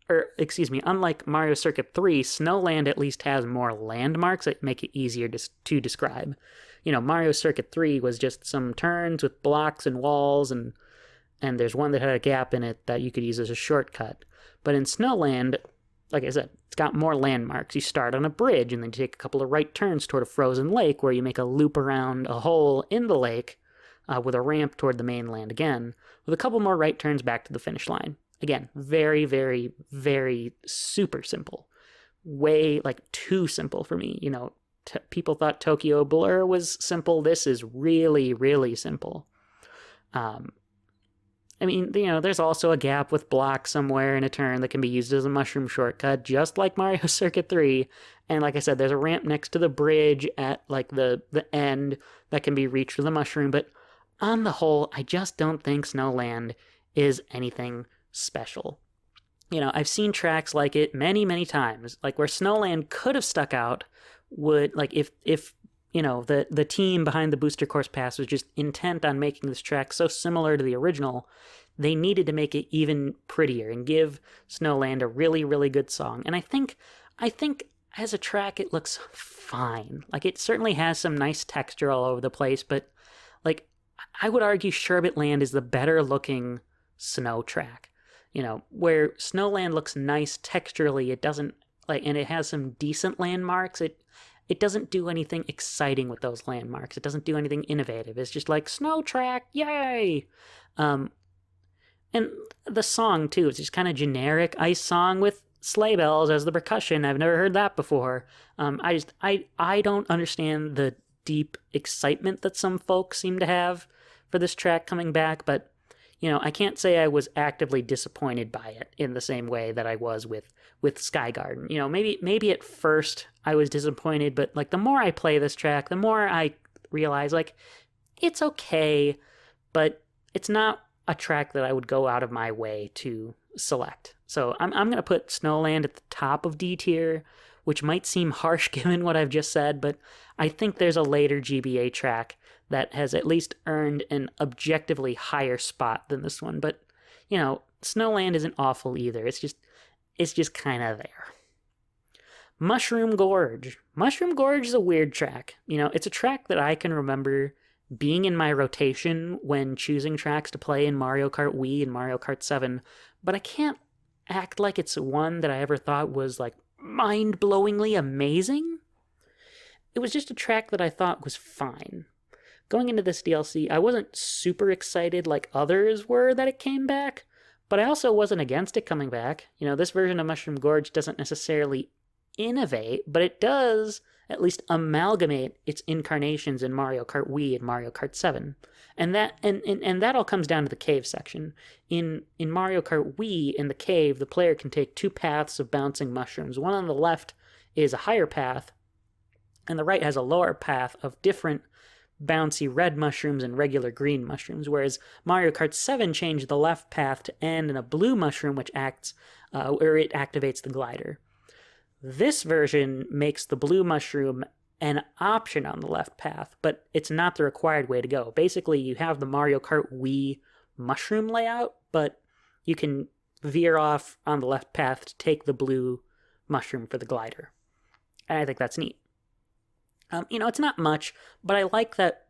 unlike Mario Circuit 3, Snowland at least has more landmarks that make it easier to describe. You know, Mario Circuit 3 was just some turns with blocks and walls, and there's one that had a gap in it that you could use as a shortcut. But in Snowland, like I said, it's got more landmarks. You start on a bridge, and then you take a couple of right turns toward a frozen lake, where you make a loop around a hole in the lake with a ramp toward the mainland again, with a couple more right turns back to the finish line. Again, very, very, very super simple. Way, too simple for me. You know, people thought Tokyo Blur was simple. This is really, really simple. There's also a gap with blocks somewhere in a turn that can be used as a mushroom shortcut, just like Mario Circuit 3. And like I said, there's a ramp next to the bridge at, the end that can be reached with a mushroom. But on the whole, I just don't think Snowland is anything special. You know, I've seen tracks like it many, many times, where Snowland could have stuck out would, if the team behind the Booster Course Pass was just intent on making this track so similar to the original, they needed to make it even prettier and give Snowland a really, really good song. And I think as a track, it looks fine. It certainly has some nice texture all over the place, but, I would argue Sherbet Land is the better looking snow track. You know, where Snowland looks nice texturally, it doesn't, and it has some decent landmarks, it doesn't do anything exciting with those landmarks. It doesn't do anything innovative. It's just snow track, yay! And the song, too, it's just kind of generic ice song with sleigh bells as the percussion. I've never heard that before. I don't understand the deep excitement that some folks seem to have for this track coming back, but you know, I can't say I was actively disappointed by it in the same way that I was with Sky Garden. You know, maybe at first I was disappointed, but the more I play this track, the more I realize it's okay, but it's not a track that I would go out of my way to select. So I'm going to put Snowland at the top of D tier, which might seem harsh given what I've just said, but I think there's a later GBA track that has at least earned an objectively higher spot than this one. But, you know, Snowland isn't awful either. It's just kind of there. Mushroom Gorge. Mushroom Gorge is a weird track. It's a track that I can remember being in my rotation when choosing tracks to play in Mario Kart Wii and Mario Kart 7, but I can't act like it's one that I ever thought was like mind-blowingly amazing. It was just a track that I thought was fine. Going into this DLC, I wasn't super excited like others were that it came back, but I also wasn't against it coming back. This version of Mushroom Gorge doesn't necessarily innovate, but it does at least amalgamate its incarnations in Mario Kart Wii and Mario Kart 7. And that all comes down to the cave section. In Mario Kart Wii, in the cave, the player can take two paths of bouncing mushrooms. One on the left is a higher path, and the right has a lower path of different bouncy red mushrooms and regular green mushrooms, whereas Mario Kart 7 changed the left path to end in a blue mushroom, which it activates the glider. This version makes the blue mushroom an option on the left path, but it's not the required way to go. Basically, you have the Mario Kart Wii mushroom layout, but you can veer off on the left path to take the blue mushroom for the glider. And I think that's neat. It's not much, but I like that,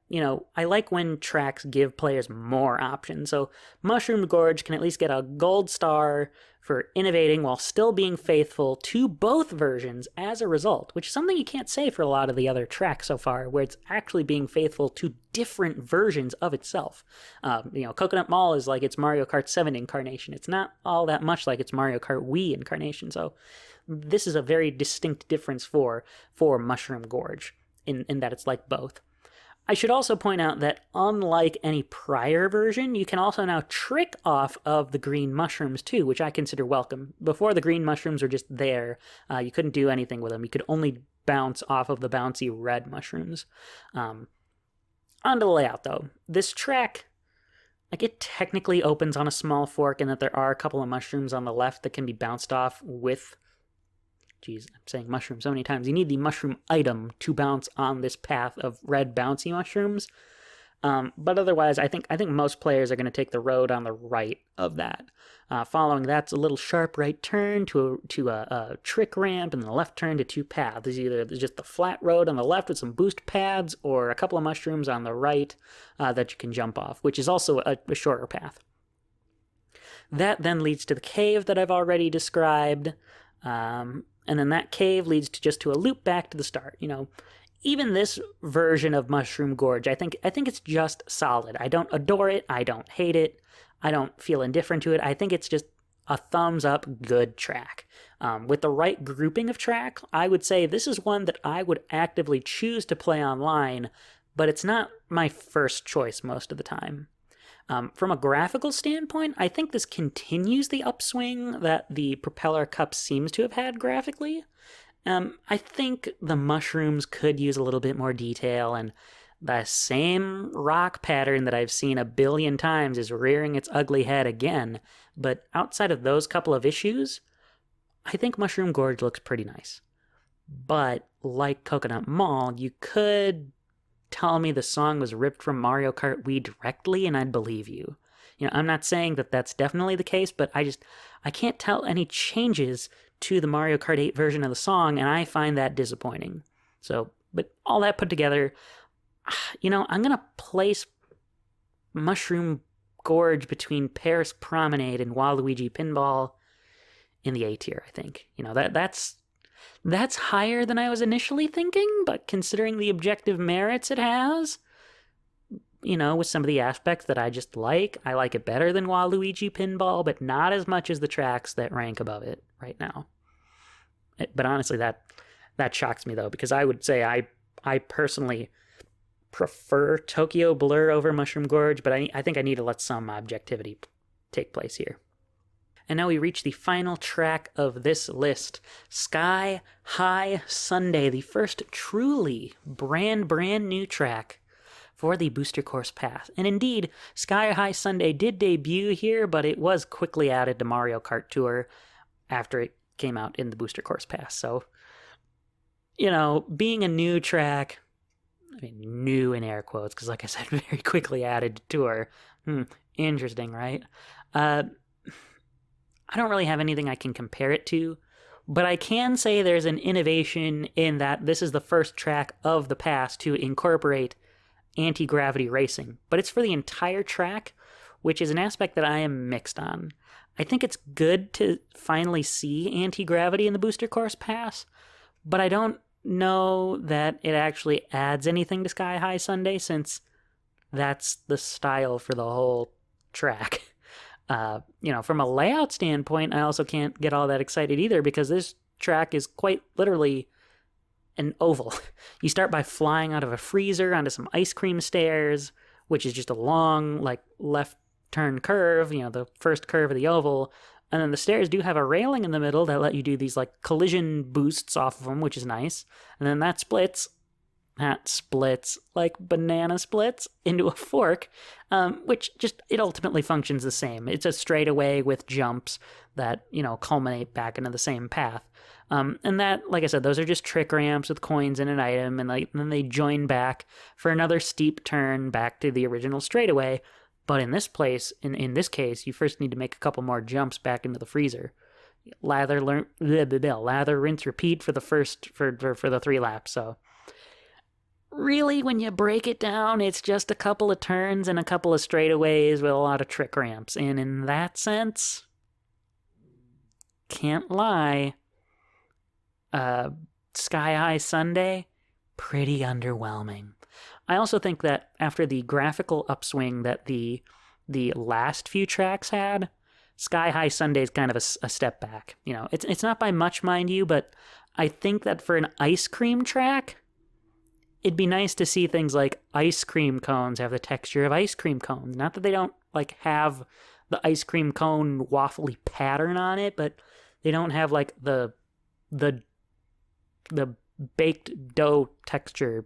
I like when tracks give players more options. So Mushroom Gorge can at least get a gold star for innovating while still being faithful to both versions as a result, which is something you can't say for a lot of the other tracks so far, where it's actually being faithful to different versions of itself. Coconut Mall is like its Mario Kart 7 incarnation. It's not all that much like its Mario Kart Wii incarnation, so this is a very distinct difference for Mushroom Gorge in that it's like both. I should also point out that unlike any prior version, you can also now trick off of the green mushrooms too, which I consider welcome. Before, the green mushrooms were just there. You couldn't do anything with them. You could only bounce off of the bouncy red mushrooms. On to the layout, though. This track, it technically opens on a small fork in that there are a couple of mushrooms on the left that can be bounced off with... Geez, I'm saying mushroom so many times. You need the mushroom item to bounce on this path of red bouncy mushrooms. But otherwise, I think most players are going to take the road on the right of that. Following that's a little sharp right turn to a trick ramp, and then a left turn to two paths. There's either just the flat road on the left with some boost pads, or a couple of mushrooms on the right that you can jump off, which is also a shorter path. That then leads to the cave that I've already described. And then that cave leads to a loop back to the start. Even this version of Mushroom Gorge, I think it's just solid. I don't adore it. I don't hate it. I don't feel indifferent to it. I think it's just a thumbs up good track. With the right grouping of track, I would say this is one that I would actively choose to play online, but it's not my first choice most of the time. From a graphical standpoint, I think this continues the upswing that the Propeller Cup seems to have had graphically. I think the mushrooms could use a little bit more detail, and the same rock pattern that I've seen a billion times is rearing its ugly head again, but outside of those couple of issues, I think Mushroom Gorge looks pretty nice. But like Coconut Mall, you could tell me the song was ripped from Mario Kart Wii directly, and I'd believe you. I'm not saying that that's definitely the case, but I can't tell any changes to the Mario Kart 8 version of the song, and I find that disappointing. So, but all that put together, I'm going to place Mushroom Gorge between Paris Promenade and Waluigi Pinball in the A tier, I think. That's higher than I was initially thinking, but considering the objective merits it has, with some of the aspects that I just like, I like it better than Waluigi Pinball, but not as much as the tracks that rank above it right now. But honestly, that shocks me, though, because I would say I personally prefer Tokyo Blur over Mushroom Gorge, but I think I need to let some objectivity take place here. And now we reach the final track of this list, Sky High Sunday, the first truly brand new track for the Booster Course Pass. And indeed, Sky High Sunday did debut here, but it was quickly added to Mario Kart Tour after it came out in the Booster Course Pass. So, being a new track, new in air quotes, because like I said, very quickly added to Tour. Interesting, right? I don't really have anything I can compare it to But I can say there's an innovation in that this is the first track of the past to incorporate anti-gravity racing. But it's for the entire track, which is an aspect that I am mixed on. I think it's good to finally see anti-gravity in the Booster Course Pass, but I don't know that it actually adds anything to Sky High Sunday, since that's the style for the whole track. From a layout standpoint, I also can't get all that excited either, because this track is quite literally an oval. You start by flying out of a freezer onto some ice cream stairs, which is just a long, left turn curve, the first curve of the oval. And then the stairs do have a railing in the middle that let you do these collision boosts off of them, which is nice. And then that splits like banana splits into a fork, which it ultimately functions the same. It's a straightaway with jumps that, culminate back into the same path. And that, like I said, those are just trick ramps with coins and an item, and then they join back for another steep turn back to the original straightaway. But in this case, you first need to make a couple more jumps back into the freezer. Lather, rinse, repeat for the for the 3 laps. So really, when you break it down, it's just a couple of turns and a couple of straightaways with a lot of trick ramps. And in that sense, can't lie, Sky High Sunday, pretty underwhelming. I also think that after the graphical upswing that the last few tracks had, Sky High Sunday is kind of a step back. It's not by much, mind you, but I think that for an ice cream track, it'd be nice to see things like ice cream cones have the texture of ice cream cones. Not that they don't have the ice cream cone waffly pattern on it, but they don't have the baked dough texture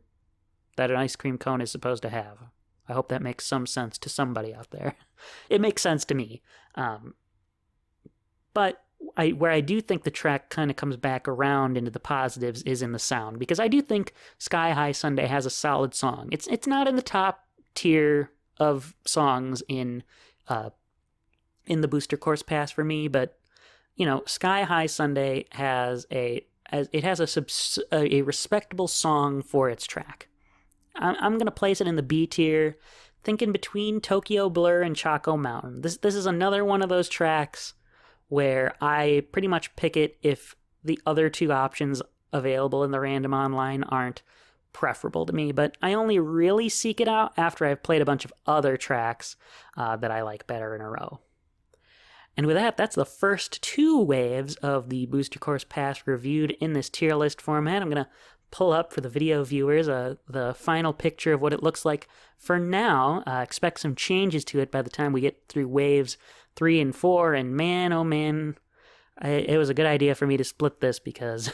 that an ice cream cone is supposed to have. I hope that makes some sense to somebody out there. It makes sense to me. But where I do think the track kind of comes back around into the positives is in the sound, because I do think Sky High Sunday has a solid song. It's not in the top tier of songs in the Booster Course Pass for me, but Sky High Sunday has a respectable song for its track. I'm going to place it in the B tier, thinking between Tokyo Blur and Chaco Mountain. This is another one of those tracks where I pretty much pick it if the other 2 options available in the random online aren't preferable to me, but I only really seek it out after I've played a bunch of other tracks that I like better in a row. And with that, that's the first 2 waves of the Booster Course Pass reviewed in this tier list format. I'm going to pull up for the video viewers the final picture of what it looks like for now. Expect some changes to it by the time we get through waves 3 and 4, and man, oh man, it was a good idea for me to split this because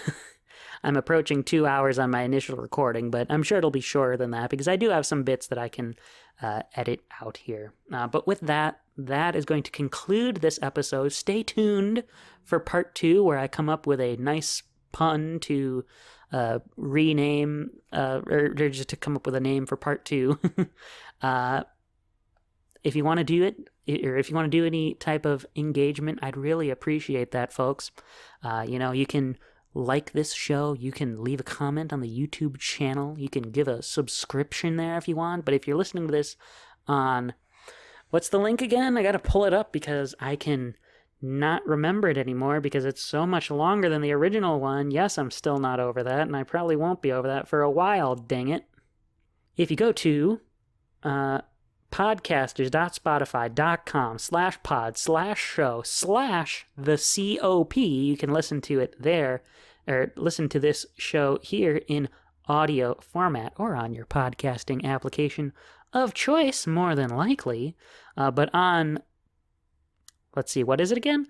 I'm approaching 2 hours on my initial recording, but I'm sure it'll be shorter than that because I do have some bits that I can edit out here. But with that is going to conclude this episode. Stay tuned for part 2, where I come up with a nice pun to rename, or just to come up with a name for part 2. If you want to do it, or if you want to do any type of engagement, I'd really appreciate that, folks. You can like this show, you can leave a comment on the YouTube channel, you can give a subscription there if you want, but if you're listening to this on, what's the link again? I gotta pull it up because I can not remember it anymore because it's so much longer than the original one. Yes, I'm still not over that, and I probably won't be over that for a while, dang it. If you go to podcasters.spotify.com/pod/show/the COP, you can listen to it there, or listen to this show here in audio format or on your podcasting application of choice, more than likely. But on, let's see, what is it again?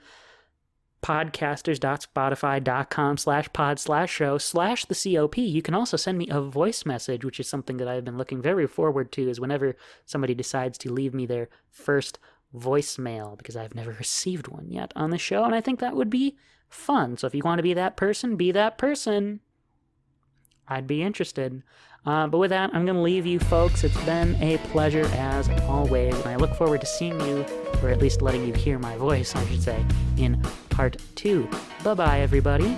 podcasters.spotify.com/pod/show/the-COP. You can also send me a voice message, which is something that I've been looking very forward to, is whenever somebody decides to leave me their first voicemail, because I've never received one yet on the show, and I think that would be fun. So if you want to be that person, be that person. I'd be interested. But with that, I'm going to leave you, folks. It's been a pleasure as always, and I look forward to seeing you or at least letting you hear my voice, I should say, in part 2. Bye-bye, everybody.